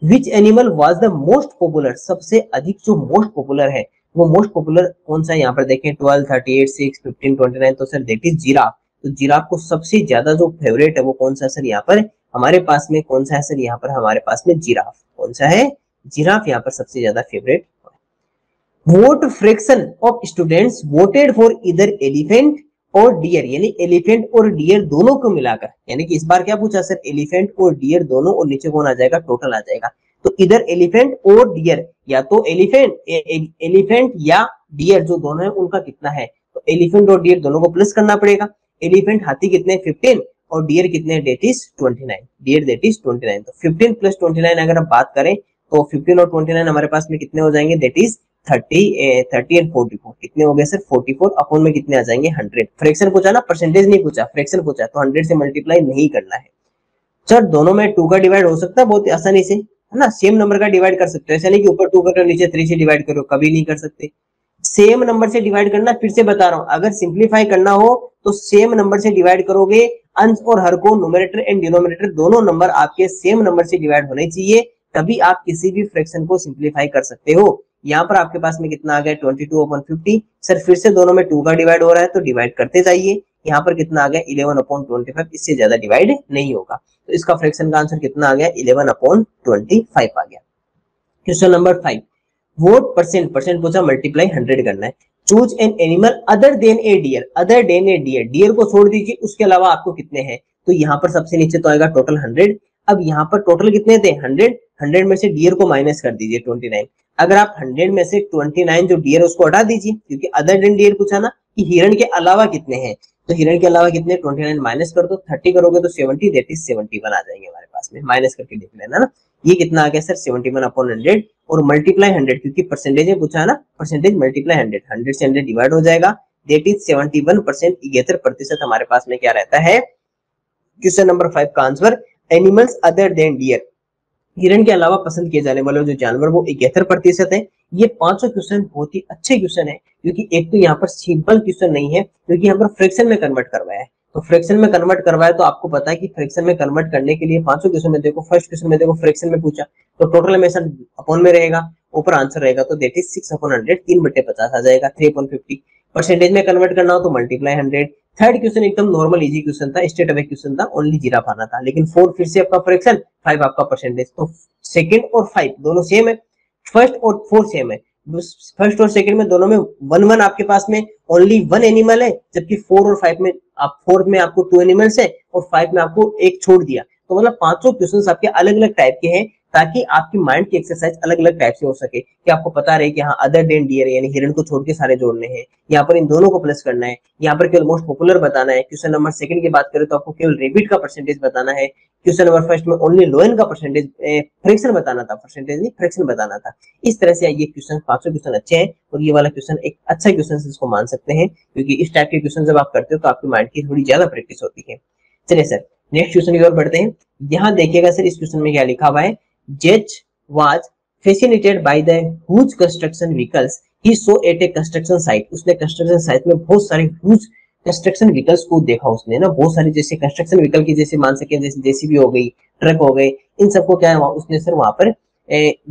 Speaker 1: Which animal was the most popular, सबसे अधिक जो मोस्ट पॉपुलर है वो मोस्ट पॉपुलर कौन सा है, यहाँ पर देखें 12, 38, 6, 15, 29, तो सर दैट इज जिराफ। तो जिराफ को सबसे ज्यादा जो फेवरेट है वो कौन सा सर यहाँ पर हमारे पास में कौन सा है सर, यहाँ पर हमारे पास में जिराफ, कौन सा है, जिराफ यहाँ पर सबसे ज्यादा favourite. Vote fraction of students voted for इधर एलिफेंट और डियर, यानी एलिफेंट और डियर दोनों को मिलाकर, यानी कि इस बार क्या पूछा सर, एलिफेंट और डियर दोनों, और नीचे कौन आ जाएगा, टोटल आ जाएगा। तो इधर एलिफेंट और डियर, या तो एलिफेंट या डियर जो दोनों है उनका कितना है, तो एलिफेंट और डियर दोनों को प्लस करना पड़ेगा। एलिफेंट हाथी कितने 15 और डियर कितने that is 29, deer that is 29, तो 15 प्लस 29 अगर हम बात करें तो 15 और 29 हमारे पास में कितने हो जाएंगे, डेट इज 30 एंड 44, कितने हो गए सर 44, अपॉन में कितने आ जाएंगे 100। फ्रैक्शन पूछा ना, परसेंटेज नहीं पूछा, फ्रैक्शन पूछा, तो 100 से मल्टीप्लाई नहीं करना है। सर दोनों में 2 का डिवाइड हो सकता है बहुत आसानी से, है ना, सेम नंबर का डिवाइड कर सकते हो, ऐसा नहीं कि ऊपर 2 करो नीचे 3 से डिवाइड करो, कभी नहीं कर सकते। सेम नंबर से डिवाइड करना, फिर से बता रहा हूं, अगर सिंप्लीफाई करना हो तो सेम नंबर से डिवाइड करोगे, अंश और हर को, न्यूमरेटर एंड डिनोमिनेटर दोनों नंबर आपके सेम नंबर से डिवाइड होने चाहिए, तभी आप किसी भी फ्रैक्शन को सिंप्लीफाई कर सकते हो। यहाँ पर आपके पास में कितना आ गया 22/50, सर फिर से दोनों में 2 का डिवाइड हो रहा है तो डिवाइड करते जाइए, यहाँ पर कितना आ गया 11/25, इससे ज्यादा डिवाइड नहीं होगा, तो इसका फ्रैक्शन का आंसर कितना आ गया 11/25 आ गया। Question number 5, what percent, percent पूछा, मल्टीप्लाई 100 करना है। Choose an animal other than a deer, other than a deer, deer को छोड़ दीजिए, उसके अलावा आपको कितने हैं, तो यहाँ पर सबसे नीचे तो आएगा टोटल 100। अब यहाँ पर टोटल कितने थे 100, 100 में से डियर को माइनस कर दीजिए 29। अगर आप 100 में से 29 जो डियर उसको हटा दीजिए, क्योंकि अदर देन डियर पूछा ना कि हिरण के अलावा कितने हैं, तो हिरण के अलावा कितने 29 माइनस कर दो, 30 करोगे तो 70, दैट इज 71 आ जाएंगे हमारे पास में, माइनस करके देख लेना ना। ये कितना आ गया सर 71/100, और मल्टीप्लाई 100 क्योंकि परसेंटेज में पूछा ना, परसेंटेज मल्टीप्लाई 100, 100 से 100 डिवाइड हो जाएगा, दैट इज 71%, 71% हमारे पास में क्या रहता है। क्वेश्चन नंबर 5 का answer animals other than deer, हिरण के अलावा पसंद किए जाने वाले जो जानवर वो 71% है। ये पांचों क्वेश्चन बहुत ही अच्छे क्वेश्चन है, क्योंकि एक तो यहाँ पर सिंपल क्वेश्चन नहीं है, क्योंकि यहाँ पर फ्रैक्शन में कन्वर्ट करवाया है, तो फ्रैक्शन में कन्वर्ट करवाया तो आपको पता है कि फ्रैक्शन में कन्वर्ट करने के लिए पांचों क्वेश्चन में देखो, फर्स्ट क्वेश्चन में देखो फ्रैक्शन में पूछा तो टोटल हमेशा अपॉन में रहेगा, ऊपर आंसर रहेगा, तो दैट इज 6/100, 3/50 आ जाएगा, 3/50। परसेंटेज में कन्वर्ट करना हो तो मल्टीप्लाई 100। थर्ड क्वेश्चन एकदम नॉर्मल इजी क्वेश्चन था, स्टेट अवे क्वेश्चन था, ओनली जीरा आना था, लेकिन 4 फिर से आपका फ्रैक्शन, 5 आपका परसेंटेज, तो सेकंड और 5 दोनों सेम है, फर्स्ट और 4 सेम है, फर्स्ट और सेकंड में दोनों में 1 1 आपके पास में ओनली 1 एनिमल है, जबकि 4 और 5 में आप 4 में आपको 2 एनिमल्स है और 5 में आपको एक छोड़ दिया, तो मतलब पांचों क्वेश्चंस आपके अलग अलग टाइप के हैं, ताकि आपकी माइंड की एक्सरसाइज अलग अलग टाइप से हो सके, कि आपको पता रहे कि हाँ अदर देन डियर यानी हिरण को छोड़ के सारे जोड़ने हैं, यहाँ पर इन दोनों को प्लस करना है, यहाँ पर केवल मोस्ट पॉपुलर बताना है। क्वेश्चन नंबर सेकंड की बात करें तो आपको केवल रेबिट का परसेंटेज बताना है, क्वेश्चन नंबर फर्स्ट में ओनली लोयन का परसेंटेज फ्रैक्शन बताना था, परसेंटेज नहीं फ्रैक्शन बताना था। इस तरह से ये क्वेश्चन पांचों क्वेश्चन अच्छे हैं, और ये वाला क्वेश्चन एक अच्छा क्वेश्चन इसको मान सकते हैं, क्योंकि इस टाइप के क्वेश्चन जब आप करते हो तो आपकी माइंड की थोड़ी ज्यादा प्रैक्टिस होती है। चलिए सर नेक्स्ट क्वेश्चन की ओर बढ़ते हैं। यहाँ देखिएगा सर इस क्वेश्चन में क्या लिखा हुआ है, जेज was fascinated by the huge construction vehicles he saw at a construction site, उसने कंस्ट्रक्शन साइट में बहुत सारे huge कंस्ट्रक्शन व्हीकल्स को देखा उसने ना, बहुत सारे जैसे कंस्ट्रक्शन व्हीकल की जैसे मान सके जैसे जेसीबी हो गई, ट्रक हो गए, इन सबको क्या है उसने सर वहां पर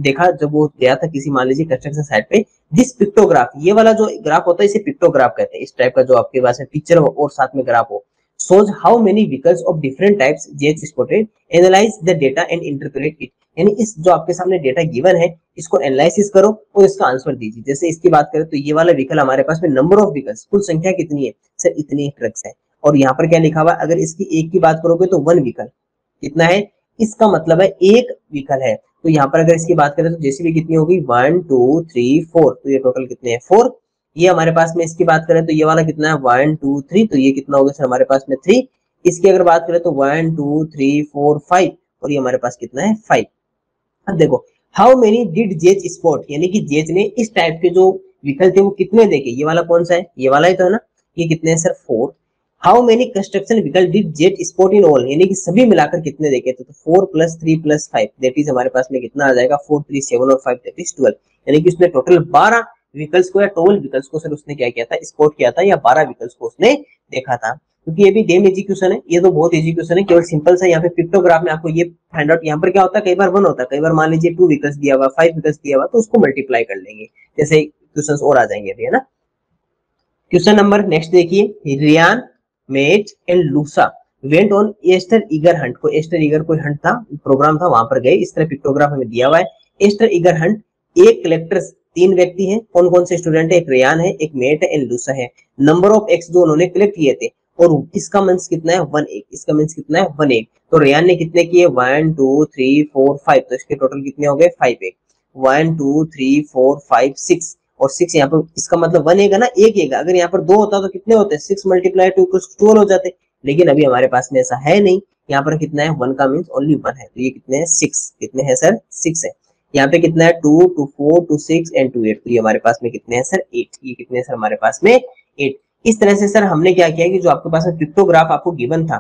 Speaker 1: देखा जब वो गया था किसी मान लीजिए कंस्ट्रक्शन साइट पे। दिस पिक्टोग्राफ, ये वाला जो ग्राफ होता है इसे पिक्टोग्राफ कहते हैं, इस टाइप का जो आपके पास पिक्चर हो और साथ में ग्राफ हो, shows how many vehicles of different types JH spotted, analyze the data and interpret it, यानी इस जो आपके सामने डेटा गिवन है इसको एनालिसिस करो और इसका आंसर दीजिए। जैसे इसकी बात करें तो ये वाला व्हीकल हमारे पास में नंबर ऑफ व्हीकल्स, कुल संख्या कितनी है सर इतनी ट्रक्स है, और यहाँ पर क्या लिखा हुआ है, अगर इसकी एक की बात करोगे तो 1 व्हीकल कितना है, इसका मतलब है एक व्हीकल है, तो यहाँ पर अगर इसकी बात करें तो जेसीबी कितनी होगी 1 2 3 4, तो ये टोटल कितने हैं 4। ये हमारे पास में इसकी बात करें तो ये वाला कितना है 1 2 3, तो ये कितना होगा सर हमारे पास में 3। इसकी अगर बात करें तो 1 2 3 4 5, और ये हमारे पास कितना है 5। अब देखो how many did Jez spot, यानी कि जेज ने इस टाइप के जो व्हीकल थे वो कितने देखे, ये वाला कौन सा है, ये वाला ही तो है ना, ये कितने हैं sir 4। How many construction vehicle did Jez spot in all, यानी कि सभी मिलाकर कितने देखे, तो 4 + 3 + 5 दैट इज हमारे पास में कितना आ जाएगा 4 3 7 और 5 दैट इज 12, यानी कि उसने टोटल 12 व्हीकल्स को या 12 व्हीकल्स को सर उसने क्या किया था स्पॉट किया था, या 12 व्हीकल्स को उसने देखा था। क्योंकि ये भी डेम इजी क्वेश्चन है, ये तो बहुत इजी क्वेश्चन है, केवल सिंपल सा यहाँ पे पिक्टोग्राफ में आपको ये फाइंड आउट, यहाँ पर क्या होता है कई बार 1 होता है, कई बार मान लीजिए 2 व्हीकल्स दिया हुआ 5 व्हीकल्स दिया हुआ तो उसको मल्टीप्लाई कर लेंगे, जैसे क्वेश्चंस और आ जाएंगे अभी, है ना। क्वेश्चन नंबर नेक्स्ट देखिए, Ryan met and Luisa went on Easter egg hunt, को एस्टर ईगर कोई हंट था प्रोग्राम था वहां पर गए, इस तरह पिक्टोग्राफ हमें दिया हुआ है। एस्टर ईगर हंट, एक कलेक्टर 3 व्यक्ति हैं, कौन कौन से स्टूडेंट है, एक रियान है, एक मेट है, एंड लूसा है। नंबर ऑफ एक्स जो उन्होंने कलेक्ट किए थे, और इसका मींस कितना है 1 8, इसका मींस कितना है 1 8, तो रियान ने कितने किए 1 2 3 4 5, तो इसके टोटल कितने हो गए 5 8, 1 2 3 4 5 6, और 6 यहाँ पर इसका मतलब 1 एक है ना, एक एक, अगर यहाँ पर 2 होता तो कितने होते 6 × 2 = 12 हो जाते, लेकिन अभी हमारे पास में ऐसा है नहीं, यहाँ पर कितना है 1 का मींस ओनली 1 है, तो ये कितने हैं 6, कितने हैं सर 6 है। यहाँ पे कितना है 2 2 4 2 6 एंड 2 8, तो ये हमारे पास में कितने हैं सर 8, ये कितने हैं सर हमारे पास में 8। इस तरह से सर हमने क्या किया कि जो आपके पास में पिक्टोग्राफ आपको गिवन था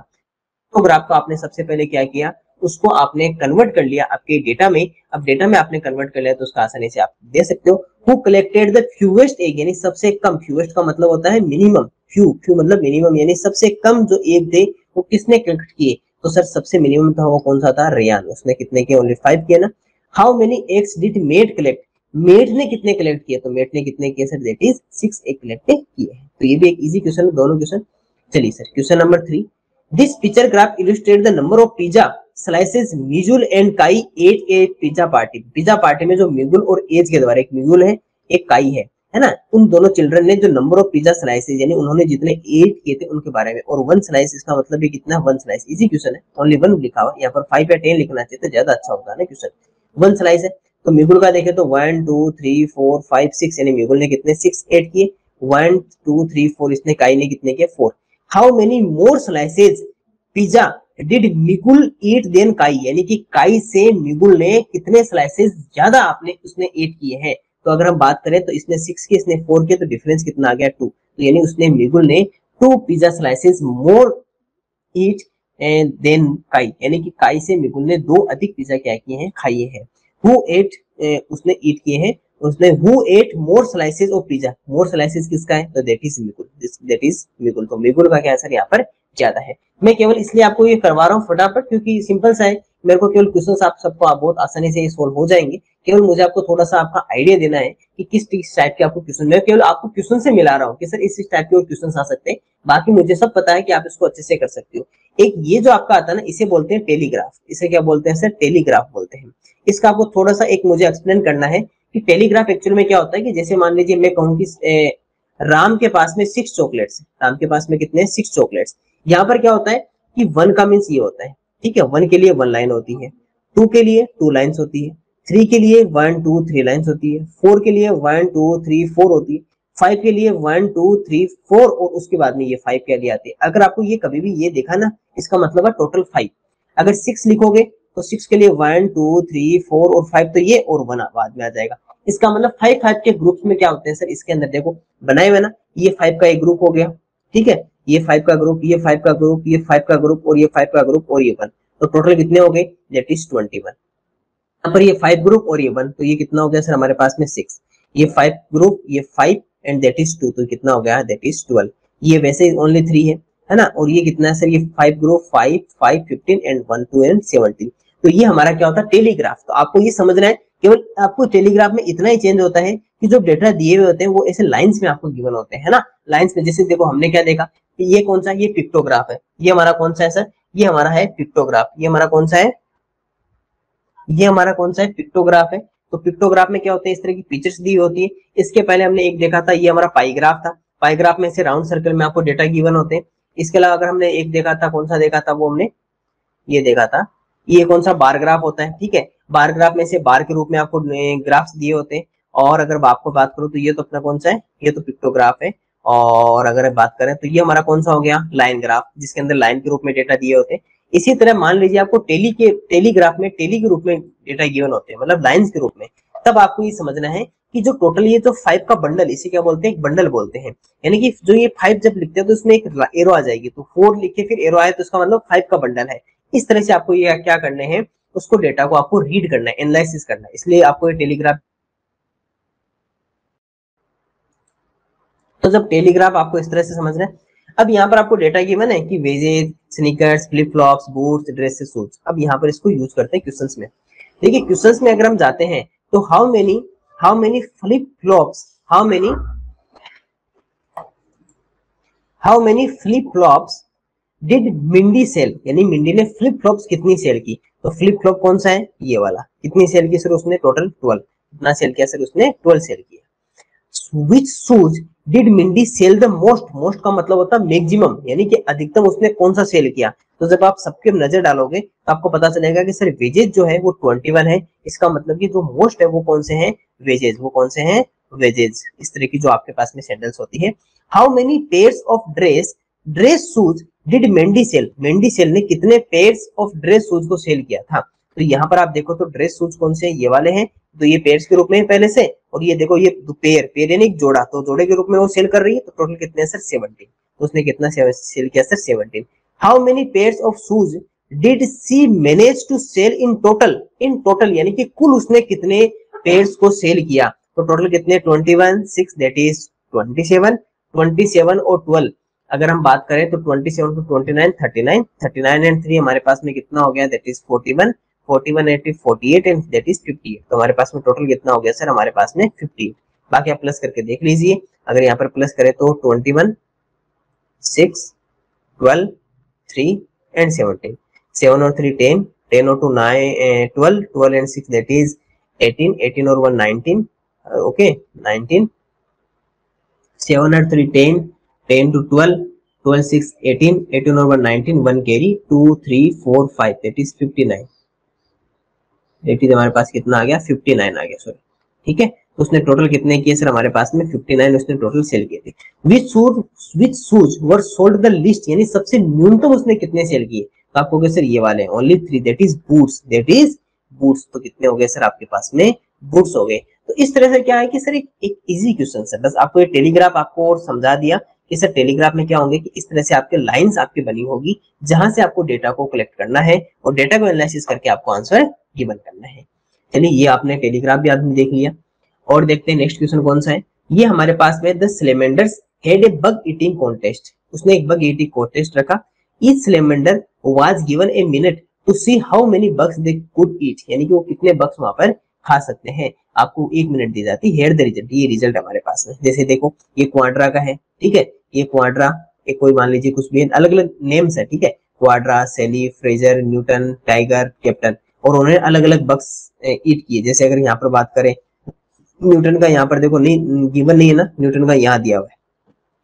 Speaker 1: पिक्टोग्राफ को आपने सबसे पहले क्या किया, उसको आपने कन्वर्ट कर लिया आपके डेटा में। अब डेटा में आपने कन्वर्ट कर लिया तो उसका आसानी से आप दे सकते हो। Who collected the fewest egg, यानी सबसे कम, फ्यूएस्ट का मतलब होता है मिनिमम, फ्यू मतलब मिनिमम, यानी सबसे कम जो एग थे वो किसने कलेक्ट किए, तो सर सबसे मिनिमम था वो कौन सा था, रेयान, उसने कितने किए, ओनली 5 किए ना। How many eggs did made collect, made ने कितने कलेक्ट किए, तो मेड ने कितने किए sir, that is 6 egg collect किए हैं। तो ये भी एक इजी क्वेश्चन है, दोनों क्वेश्चन। चलिए sir question number 3, this picture graph illustrate the number of pizza slices Miguel and Kai ate a pizza party. Pizza party में जो मिगुल और एज के द्वारा, एक मिगुल है एक काई है ना, उन दोनों चिल्ड्रन ने जो नंबर ऑफ पिज्जा स्लाइसेस, यानी उन्होंने जितने एट किए थे उनके बारे में। और 1 स्लाइस इसका मतलब है कितना, 1 स्लाइस, इजी क्वेश्चन है, ओनली 1 लिखा हुआ, यहाँ पर 5 या 10 लिखना चाहिए तो ज्यादा अच्छा होता है ना क्वेश्चन। 1 स्लाइस है तो मिगुल का देखे तो 1 2 3 4 5 6, यानी मिगुल ने कितने 6 ऐड किए, 1 2 3 4, इसने काई ने कितने किए 4। How many more slices pizza did Miguel eat than Kai, यानी कि काई से मिगुल ने कितने स्लाइसेस ज्यादा आपने उसने ईट किए हैं। तो अगर हम बात करें तो इसने 6 के इसने 4 के, तो डिफरेंस कितना आ गया 2, तो यानी उसने मिगुल ने 2 pizza slices more eat and than Kai, यानी कि काई से मिगुल ने 2 अधिक पिज्जा क्या किए हैं, खाइए हैं। हु एट, उसने ईट किए हैं, उसने who ate more slices of pizza, more slices किसका है, तो that is Miguel, that is Miguel. तो मिगुल का क्या आंसर यहाँ पर ज्यादा है। मैं केवल इसलिए आपको ये करवा रहा हूँ फटाफट क्योंकि सिंपल सा है, मेरे को केवल क्वेश्चंस आप सबको आप बहुत आसानी से ये सोल्व हो जाएंगे। केवल मुझे आपको थोड़ा सा आपका आइडिया देना है कि किस टाइप के आपको क्वेश्चन, मैं केवल आपको क्वेश्चन से मिला रहा हूँ कि सर इस टाइप के और क्वेश्चन आ सकते हैं, बाकी मुझे सब पता है कि आप इसको अच्छे से कर सकते हो। एक ये जो आपका आता है ना, इसे बोलते हैं टेलीग्राफ, इसे क्या बोलते हैं सर, टेलीग्राफ बोलते हैं। इसका आपको थोड़ा सा एक मुझे एक्सप्लेन करना है कि टेलीग्राफ एक्चुअल में क्या होता है, कि जैसे मान लीजिए मैं कहूँ कि राम के पास में 6 चॉकलेट्स, राम के पास में कितने 6 चॉकलेट्स। यहाँ पर क्या होता है कि 1 का मीन्स ये होता है, ठीक है, 1 के लिए 1 लाइन होती है, 2 के लिए 2 लाइन्स होती है, 3 के लिए 1 2 3 लाइन्स होती है, 4 के लिए 1 2 3 4 होती है, 5 के लिए 1 2 3 4, और उसके बाद में ये 5 के लिए आती है। अगर आपको ये कभी भी ये देखा ना, इसका मतलब है टोटल 5। अगर 6 लिखोगे तो 6 के लिए 1 2 3 4 और 5, तो ये और 1 बाद में आ जाएगा। इसका मतलब 5 के ग्रुप्स में क्या होते हैं सर, इसके अंदर देखो बनाए हुए ना, ये 5 का एक ग्रुप हो गया, ठीक है, ये 5 का ग्रुप, ये 5 का ग्रुप, ये 5 का ग्रुप, और ये 5 का ग्रुप, और ये 1, तो टोटल कितने हो गए, दैट इज 21। यहाँ पर ये 5 ग्रुप और ये 1, तो ये कितना हो गया सर हमारे पास में 6, ये 5 ग्रुप, ये 5 एंड दैट इज 2, तो कितना हो गया, दैट इज 12। ये वैसे ओनली 3 है ना, और ये कितना है सर, ये 5 ग्रुप 5 5 15 एंड 1 2 एंड 17। तो ये हमारा क्या होता है, टेलीग्राफ। तो आपको ये समझना है, केवल आपको टेलीग्राफ में इतना ही चेंज होता है कि जो डेटा दिए हुए होते हैं वो ऐसे लाइंस में आपको गिवन होते हैं, है ना, लाइंस में। जैसे देखो हमने क्या देखा कि ये कौन सा, ये पिक्टोग्राफ है, ये हमारा कौन सा है सर, ये हमारा है पिक्टोग्राफ, ये हमारा कौन सा है, ये हमारा कौन सा है, पिक्टोग्राफ है। तो पिक्टोग्राफ में क्या होते हैं, इस तरह की पिक्चर्स दी होती है। इसके पहले हमने एक देखा था, ये हमारा पाईग्राफ था, पाईग्राफ में से राउंड सर्कल में आपको डेटा गिवन होते हैं। इसके अलावा अगर हमने एक देखा था, कौन सा देखा था, वो हमने ये देखा था, ये कौन सा, बार ग्राफ होता है, ठीक है, बार ग्राफ में से बार के रूप में आपको ग्राफ्स दिए होते हैं। और अगर आपको बात करूं तो ये तो अपना कौन सा है, ये तो पिक्टोग्राफ है। और अगर बात करें तो ये हमारा कौन सा हो गया, लाइन ग्राफ, जिसके अंदर लाइन के रूप में डेटा दिए होते हैं। इसी तरह मान लीजिए आपको टेलीग्राफ में टेली के रूप में डेटा गिवन होते हैं, मतलब लाइंस के रूप में। तब आपको ये समझना है कि जो टोटल ये जो 5 का बंडल, इसे क्या बोलते हैं, एक बंडल बोलते हैं। यानी कि जो ये 5 जब लिखते हैं तो उसमें एक एरो आ जाएगी, तो 4 लिखे फिर एरो आए तो उसका मतलब 5 का बंडल है। इस तरह से आपको ये क्या करने हैं, उसको डेटा को आपको रीड करना है, एनालिसिस करना है, इसलिए आपको ये टेलीग्राफ। तो जब टेलीग्राफ आपको इस तरह से समझना है। अब यहाँ पर आपको डेटा गिवन है कि wages, sneakers, flip flops, boots, dresses, shoes. अब यहाँ पर इसको यूज करते हैं क्वेश्चंस में। देखिए क्वेश्चंस में अगर हम जाते हैं तो how many flip flops, how many flip flops did Mindy sell, यानी मिंडी ने फ्लिप फ्लॉप्स कितनी सेल की। तो फ्लिप फ्लॉप कौन सा है, ये वाला, कितनी सेल की सर उसने, टोटल 12। कितना सेल किया सर उसने, 12 सेल किया। Which shoes did Mindy sell the most, most का मतलब होता है मैक्सिमम, यानी कि अधिकतम उसने कौन सा सेल किया। तो जब आप सबके नजर डालोगे तो आपको पता चलेगा कि सर वेजेस जो है वो 21 है। इसका मतलब कि जो मोस्ट है वो कौन से हैं, वेजेस, वो कौन से हैं, वेजेस। इस तरह की जो आपके पास में सैंडल्स होती है। How many pairs of dress shoes did Mandy sell, Mandy sell ने कितने पेयर्स ऑफ ड्रेस शूज को सेल किया था। तो यहाँ पर आप देखो तो ड्रेस शूज कौन से, ये वाले हैं, तो ये पेयर्स के रूप में पहले से। और ये देखो ये पेयर यानी एक जोड़ा, तो जोड़े के रूप में वो सेल कर रही है। तो टोटल कितने सर, 17। तो उसने कितना सेल किया sir, 17। How many pairs of shoes did she manage to sell in total, in total यानी कि कुल उसने कितने पेयर्स को सेल किया, तो टोटल कितने 21 6 दैट इज 27, 27 और 12 अगर हम बात करें तो 27 to 29 39, 39 एंड 3 हमारे पास में कितना हो गया that is 41, 41 8 48 and that is 58, तो हमारे पास में टोटल कितना हो गया सर हमारे पास में 58। बाकी आप प्लस करके देख लीजिए, अगर यहाँ पर प्लस करें तो 21 6 12 3 एंड 17, 7 और 3 10, 10 और 2 9 12, 12 एंड 6 दैट इज 18, 18 और 1 19, ओके 19, 7 और 3 10, 10 to 12, 12 6 18, 18 और 1 19, 1 carry 2 3 4 5 that is 59, that is हमारे पास कितना आ गया 59 आ गया सॉरी, ठीक है। तो उसने टोटल कितने किए सर हमारे पास में 59 उसने टोटल सेल किए थे। which shoes were sold the least यानी सबसे न्यूनतम उसने कितने सेल किए, तो आपको सर ये वाले only 3 that is boots, that is boots, तो कितने हो गए सर आपके पास में बूट्स हो गए। तो इस तरह से क्या है कि सर एक इजी क्वेश्चन सर, बस आपको ये टेलीग्राफ आपको और समझा दिया कि सर टेलीग्राफ में क्या होंगे कि इस तरह से आपके लाइंस आपकी बनी होगी जहां से आपको डेटा को कलेक्ट करना है और डेटा को एनालिसिस करके आपको आंसर गिवन करना है। चलिए ये आपने टेलीग्राफ भी आपने देख लिया और देखते हैं नेक्स्ट क्वेश्चन कौन सा है। ये हमारे पास में the salamanders had a bug eating contest, उसने एक बग ईटिंग कॉन्टेस्ट रखा। Each salamander was given a minute to see how many bugs they could eat, यानी कि वो कितने बग्स वहां पर खा सकते हैं, आपको 1 मिनट दी जाती है। हेयर द रिजल्ट, ये रिजल्ट हमारे पास में जैसे देखो ये क्वाड्रा का है, ठीक है, ये क्वाड्रा एक कोई मान लीजिए कुछ भी अलग अलग नेम्स है, ठीक है, क्वाड्रा सेली फ्रेजर न्यूटन टाइगर कैप्टन, और उन्होंने अलग अलग बग्स ईट किए। जैसे अगर यहाँ पर बात करें न्यूटन का, यहाँ पर देखो नहीं गिवन नहीं है ना, न्यूटन का यहाँ दिया हुआ है,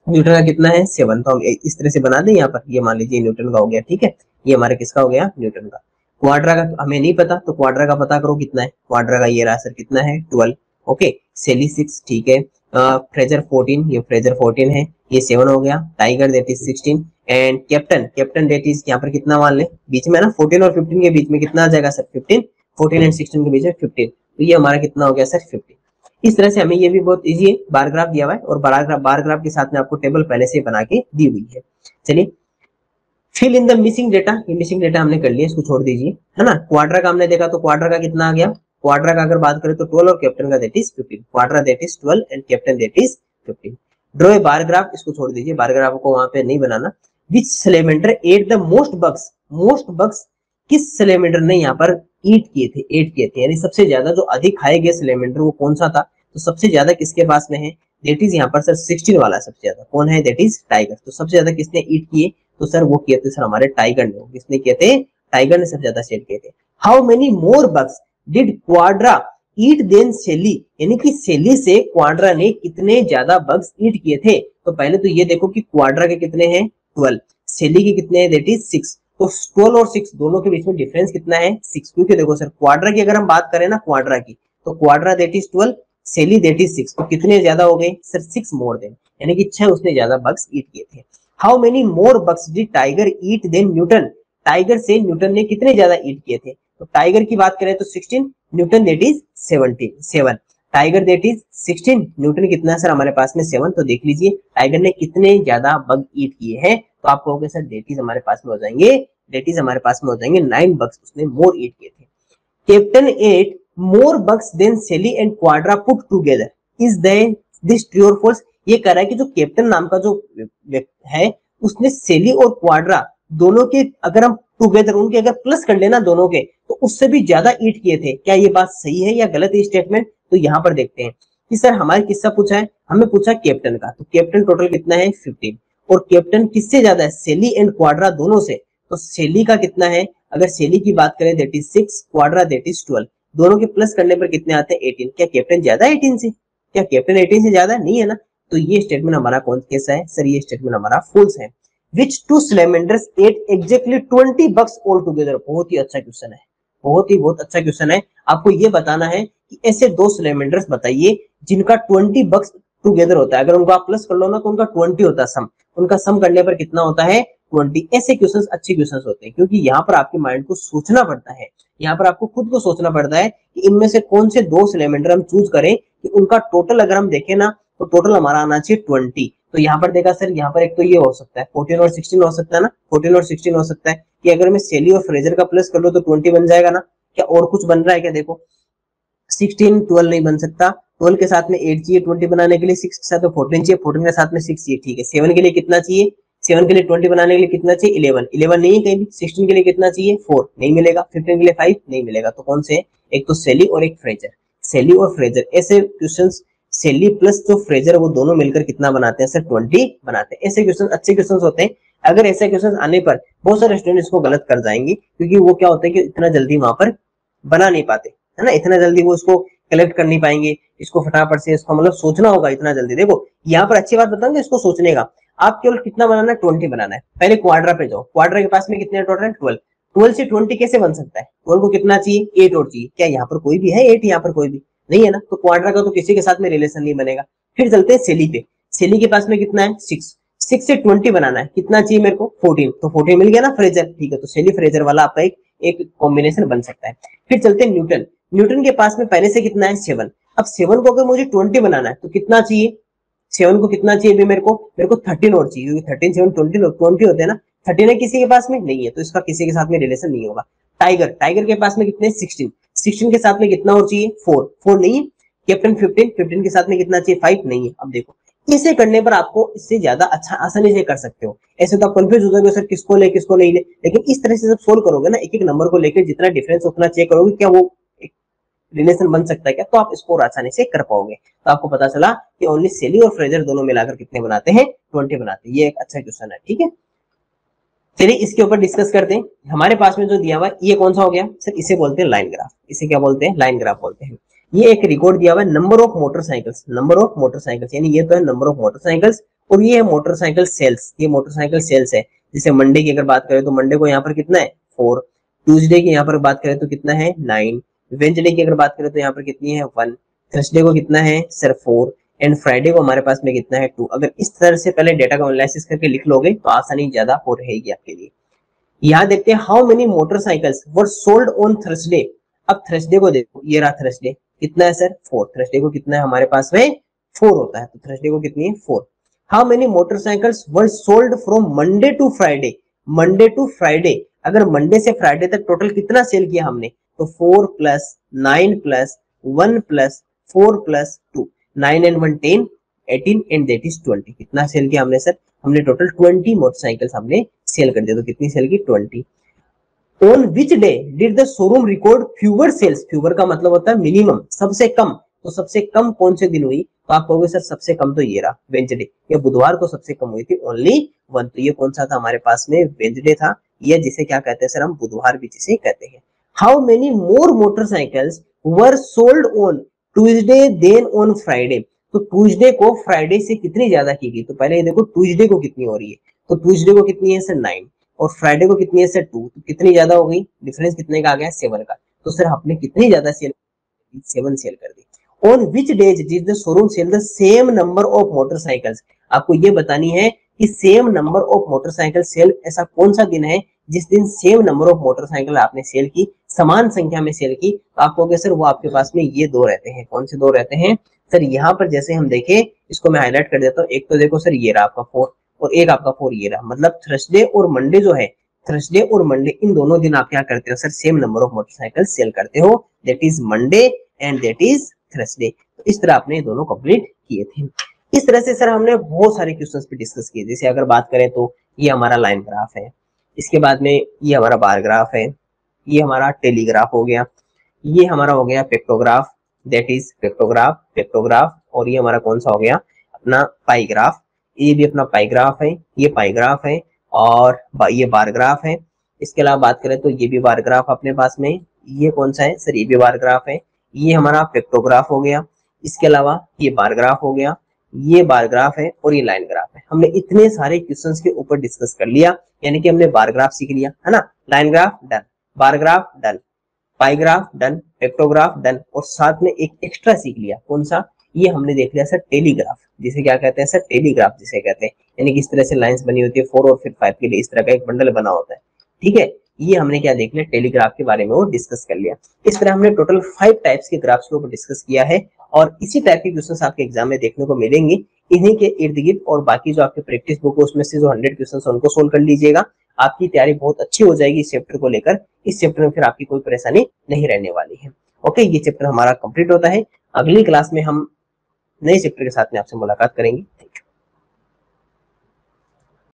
Speaker 1: न्यूटन का कितना है 7, तो हम इस तरह से बना दें यहाँ पर, ये मान लीजिए न्यूटन का हो गया, ठीक है, ये हमारा किसका हो गया न्यूटन का। क्वाड्रा का हमें नहीं पता तो क्वाड्रा का पता करो कितना है, क्वाड्रा का ये रहा सर कितना है 12, ओके, सेली 6, ठीक है, फ्रेजर 14, ये फ्रेजर 14 है, ये 7 हो गया, tiger that is 16 and captain, captain that is यहाँ पर कितना मान ले बीच में ना 14 और 15 के बीच में कितना आ जाएगा सर 15, 14 एंड 16 के बीच में 15, तो ये हमारा कितना हो गया सर 15। इस तरह से हमें ये भी बहुत इजी है, बार ग्राफ दिया हुआ है और बार ग्राफ के साथ में आपको टेबल पहले से बना के दी हुई है। चलिए fill in the missing data, ये मिसिंग डेटा हमने कर लिया, इसको छोड़ दीजिए, है ना। क्वाड्रा का हमने देखा तो क्वाड्रा का कितना आ गया, क्वाड्रा का अगर बात करें तो 12 और कैप्टन का that is 15, Quadra that is 12 and captain that is 15। Draw a bar graph, इसको छोड़ दीजिए, बार ग्राफ को वहां पे नहीं बनाना। Which salamander ate the most bugs, most bugs किस सैलेमेंडर ने यहाँ पर ईट किए थे, एट किए थे, यानी सबसे ज्यादा जो अधिक खाए गए सैलेमेंडर वो कौन सा था, तो सबसे ज्यादा किसके पास में है दैट इज यहाँ पर सर 16 वाला सबसे ज्यादा कौन है दैट इज टाइगर। तो सबसे ज्यादा किसने ईट किए, तो सर वो किए थे सर हमारे टाइगर ने, किसने किए थे टाइगर ने सबसे ज्यादा सेल किए थे। How many more bugs did Quadra eat than Sally, यानी कि सेली से क्वाड्रा ने कितने ज्यादा बग्स ईट किए थे। तो पहले तो ये देखो कि क्वाड्रा के कितने हैं 12, सेली के कितने हैं दैट इज 6, तो 12 और 6 दोनों के बीच में डिफरेंस कितना है 6, क्योंकि देखो सर क्वाड्रा की अगर हम बात करें ना क्वाड्रा की, तो क्वाड्रा दैट इज 12, सेली दैट इज 6, तो कितने ज्यादा हो गए सर 6 मोर देन, यानी कि 6 उसने ज्यादा बग्स ईट किए थे। How many more bugs did tiger eat than Newton, tiger से न्यूटन ने कितने ज्यादा ईट किए थे, तो टाइगर की बात करें तो 16, Newton that is 7, tiger that is 16, Newton कितना सर हमारे पास में 7, तो देख लीजिए टाइगर ने कितने ज्यादा बग ईट किए हैं, तो आप कहोगे सर दैट इज हमारे पास में हो जाएंगे, दैट इज हमारे पास में हो जाएंगे 9 बग्स उसने मोर ईट किए थे। कैप्टन एट मोर बग्स देन सेली and Quadra put together, is this true और फॉल्स। ये कह रहा है कि जो कैप्टन नाम का जो है उसने सेली और क्वाड्रा दोनों के अगर हम टुगेदर उनके अगर प्लस कर लेना दोनों के, तो उससे भी ज्यादा ईट किए थे। क्या ये बात सही है या गलत है स्टेटमेंट, तो यहाँ पर देखते हैं कि सर हमारे किससे पूछा है, हमें पूछा कैप्टन का, तो कैप्टन टोटल कितना है 15, और कैप्टन किससे ज्यादा है सेली एंड क्वाड्रा दोनों से, तो सेली का कितना है, अगर सेली की बात करें that is 6, Quadra that is 12, दोनों के प्लस करने पर कितने आते हैं 18, क्या कैप्टन ज्यादा 18 से, क्या कैप्टन 18 से ज्यादा नहीं है ना, तो ये स्टेटमेंट हमारा कौन कैसा है सर, ये स्टेटमेंट हमारा फॉल्स है। Which two salamanders ate exactly 20 bugs all together, बहुत ही अच्छा क्वेश्चन है, बहुत अच्छा क्वेश्चन है। आपको ये बताना है कि ऐसे दो सैलेमेंडर्स बताइए जिनका 20 बग्स टुगेदर होता है, अगर उनको आप प्लस कर लो ना तो उनका 20 होता है सम, उनका सम करने पर कितना होता है 20। ऐसे क्वेश्चंस अच्छे क्वेश्चंस होते हैं क्योंकि यहाँ पर आपके माइंड को सोचना पड़ता है, यहाँ पर आपको खुद को सोचना पड़ता है कि इनमें से कौन से दो सैलेमेंडर हम चूज करें कि उनका टोटल अगर हम देखें ना तो टोटल हमारा आना चाहिए 20, तो यहाँ पर देखा सर, यहाँ पर एक तो ये हो सकता है 14 और 16 हो सकता है ना, 14 और 16 हो सकता है कि अगर मैं सेली और फ्रेजर का प्लस कर लो तो 20 बन जाएगा ना। क्या और कुछ बन रहा है क्या? देखो 16 12 नहीं बन सकता, 12 के साथ में 8 चाहिए 20 बनाने के लिए, 6 के साथ में 14 चाहिए, 14 के साथ में 6 चाहिए, ठीक है। 7 के लिए कितना चाहिए? 7 के लिए 20 बनाने के लिए कितना चाहिए? 11, 11 नहीं है कहीं भी। 16 के लिए कितना चाहिए? 4 नहीं मिलेगा। 15 के लिए 5 नहीं मिलेगा। तो कौन से? एक तो सेली और एक फ्रेजर। सेली और फ्रेजर ऐसे क्वेश्चंस, सेली प्लस जो फ्रेजर वो दोनों मिलकर कितना बनाते हैं सर? 20 बनाते हैं। ऐसे क्वेश्चन अच्छे क्वेश्चन होते हैं। अगर ऐसे क्वेश्चन आने पर बहुत सारे स्टूडेंट इसको गलत कर जाएंगे, क्योंकि वो क्या होता है कि इतना जल्दी वहां पर बना नहीं पाते, है ना, इतना जल्दी वो इसको कलेक्ट कर नहीं पाएंगे, इसको फटाफट से इसको मतलब सोचना होगा इतना जल्दी। देखो यहाँ पर अच्छी बात बताऊंगा इसको सोचने का, आप केवल कितना बनाना है? 20 बनाना है। पहले क्वाड्रा पे जाओ, क्वाड्रा के पास में कितने टोटल? 12। 12 से 20 कैसे बन सकता है? 12 को कितना चाहिए? 8 और चाहिए। क्या यहाँ पर कोई भी है 8? यहाँ पर कोई भी नहीं है ना, तो क्वाड्रा का तो किसी के साथ में रिलेशन नहीं बनेगा। फिर चलते हैं सेली पे। सेली के पास में कितना है? 6। 6 से 20 बनाना है, कितना चाहिए मेरे को? 14। तो 14 मिल गया ना फ्रेजर, ठीक है। तो सेली फ्रेजर वाला आपका एक कॉम्बिनेशन बन सकता है। फिर चलते हैं न्यूटन। न्यूटन के पास में पहले से कितना है? 7। अब 7 को अगर मुझे 20 बनाना है तो कितना चाहिए? 7 को कितना चाहिए? मेरे को 13 और चाहिए, क्योंकि 13 7 20 होते हैं ना। 13 है किसी के पास में? नहीं है, तो इसका किसी के साथ में रिलेशन नहीं होगा। टाइगर, टाइगर के पास में कितने? 16। 16 के साथ में कितना और चाहिए? 4। 4 नहीं है। कैप्टन 15, 15 के साथ में कितना चाहिए? 5 नहीं है। अब देखो इसे करने पर आपको इससे ज्यादा अच्छा आसानी से कर सकते हो। ऐसे तो आप कंफ्यूज हो जाओगे सर किसको ले किसको नहीं ले, लेकिन इस तरह से जब सोल्व करोगे ना, एक एक नंबर को लेकर जितना डिफरेंस उतना चेक करोगे, क्या वो रिलेशन बन सकता है क्या, तो आप स्कोर आसानी से कर पाओगे। तो आपको पता चला कि ओनली सेली और फ्रेजर दोनों मिलाकर कितने बनाते हैं? 20 बनाते हैं। ये एक अच्छा क्वेश्चन है, ठीक है। चलिए इसके ऊपर डिस्कस करते हैं। हमारे पास में जो दिया हुआ है ये कौन सा हो गया सर? इसे बोलते हैं लाइन ग्राफ। इसे क्या बोलते हैं? लाइन ग्राफ बोलते हैं। ये एक रिकॉर्ड दिया हुआ है number of motorcycles, number of motorcycles, यानी ये तो है नंबर ऑफ मोटरसाइकिल्स, और ये है मोटरसाइकिल सेल्स। ये मोटरसाइकिल सेल्स है। जैसे मंडे की अगर बात करें तो मंडे को यहाँ पर कितना है? 4। ट्यूजडे की यहाँ पर बात करें तो कितना है? 9। वेंसडे की अगर बात करें तो यहाँ पर कितनी है? 1। थर्सडे को कितना है सर? 4। एंड फ्राइडे को हमारे पास में कितना है? 2। अगर इस तरह से पहले डेटा का एनालिसिस करके लिख लोगे तो आसानी ज्यादा हो रहेगी आपके लिए। यहाँ देखते हैं how many motorcycles were sold on Thursday. अब थर्सडे को देखो, ये रहा थर्सडे, कितना है सर? 4। थर्सडे को कितना है हमारे पास में? 4 होता है, तो थर्सडे को कितनी है? 4। How many motorcycles were sold from Monday to Friday. Monday to Friday, अगर मंडे से फ्राइडे तक टोटल कितना सेल किया हमने? तो 4 plus 9 plus 1 plus 4 plus 2, 9 and 1 10, 18 and that is 20। कितना सेल किया हमने सर? हमने टोटल 20 मोटरसाइकिल्स हमने सेल कर दिया। तो कितनी सेल की? 20। On which day did the showroom record fewer sales. Fewer का मतलब होता है मिनिमम, सबसे कम। तो सबसे कम कौन से दिन हुई? तो आप कहोगे सर सबसे कम तो ये रहा वेंसडे, ये बुधवार को सबसे कम हुई थी, ओनली 1। तो ये कौन सा था हमारे पास में? वेंसडे था, ये जिसे क्या कहते हैं सर? हम बुधवार भी जिसे कहते हैं। How many more motorcycles were sold on Tuesday than on Friday. तो ट्यूजडे को फ्राइडे से कितनी ज्यादा की गई? तो पहले ये देखो ट्यूजडे को कितनी हो रही है, तो ट्यूजडे को कितनी है सर? 9, और फ्राइडे को कितनी है सर? 2। तो कितनी ज्यादा हो गई? डिफरेंस कितने का आ गया? 7 का। तो सर आपने कितनी ज्यादा सेल? 7 सेल कर दी। On which days did the showroom sell the same number of motorcycles. आपको ये बतानी है कि same number of motorcycle sell ऐसा कौन सा दिन है जिस दिन सेम नंबर ऑफ मोटरसाइकिल आपने सेल की, समान संख्या में सेल की। तो आप कहोगे सर वो आपके पास में ये 2 रहते हैं। कौन से 2 रहते हैं सर? यहाँ पर जैसे हम देखें, इसको मैं हाईलाइट कर देता हूँ। एक तो देखो सर ये रहा आपका 4, और एक आपका 4 ये रहा। मतलब थर्सडे और मंडे जो है, थर्सडे और मंडे इन दोनों दिन आप क्या करते हो sir? Same number of motorcycle sell करते हो, that is Monday and that is Thursday. तो इस तरह आपने दोनों कंप्लीट किए थे। इस तरह से सर हमने बहुत सारे क्वेश्चंस पे डिस्कस किए। जैसे अगर बात करें तो ये हमारा लाइन ग्राफ है, इसके बाद में ये हमारा बार ग्राफ है, ये हमारा टेलीग्राफ हो गया, ये हमारा हो गया पेक्टोग्राफ, दैट इज पेक्टोग्राफ, पेक्टोग्राफ, और ये हमारा कौन सा हो गया? अपना पाई ग्राफ। ये भी अपना पाई ग्राफ है, ये पाई ग्राफ है, और ये बार ग्राफ है। इसके अलावा बात करें तो ये भी बार ग्राफ अपने पास में। ये कौन सा है सर? ये भी बार ग्राफ है। ये हमारा पेक्टोग्राफ हो गया। इसके अलावा ये बार ग्राफ हो गया, ये बार ग्राफ है, और ये लाइन ग्राफ है। हमने इतने सारे क्वेश्चंस के ऊपर डिस्कस कर लिया, यानी कि हमने बार ग्राफ सीख लिया, है ना। Line graph done, bar graph done, pie graph done, pictograph done, और साथ में एक एक्स्ट्रा सीख लिया। कौन सा? ये हमने देख लिया सर टेलीग्राफ, जिसे क्या कहते हैं सर? टेलीग्राफ जिसे कहते हैं, यानी कि इस तरह से लाइंस बनी होती है 4 और फिर 5 के लिए, इस तरह का एक बंडल बना होता है, ठीक है। ये हमने क्या देख लिया, टेलीग्राफ के बारे में वो डिस्कस कर लिया। इस तरह हमने टोटल 5 टाइप्स के ग्राफ्स के ऊपर डिस्कस किया है और इसी टाइप के क्वेश्चंस आपके एग्जाम में देखने को मिलेंगे। इन्हीं के इर्द गिर्द और बाकी जो आपके प्रैक्टिस बुक है उसमें से जो 100 क्वेश्चंस है उनको सोल्व कर लीजिएगा। आपकी तैयारी बहुत अच्छी हो जाएगी इस चैप्टर को लेकर। इस चैप्टर में फिर आपकी कोई परेशानी नहीं रहने वाली है। ओके, ये चैप्टर हमारा कंप्लीट होता है। अगली क्लास में हम नए चैप्टर के साथ में आपसे मुलाकात करेंगे।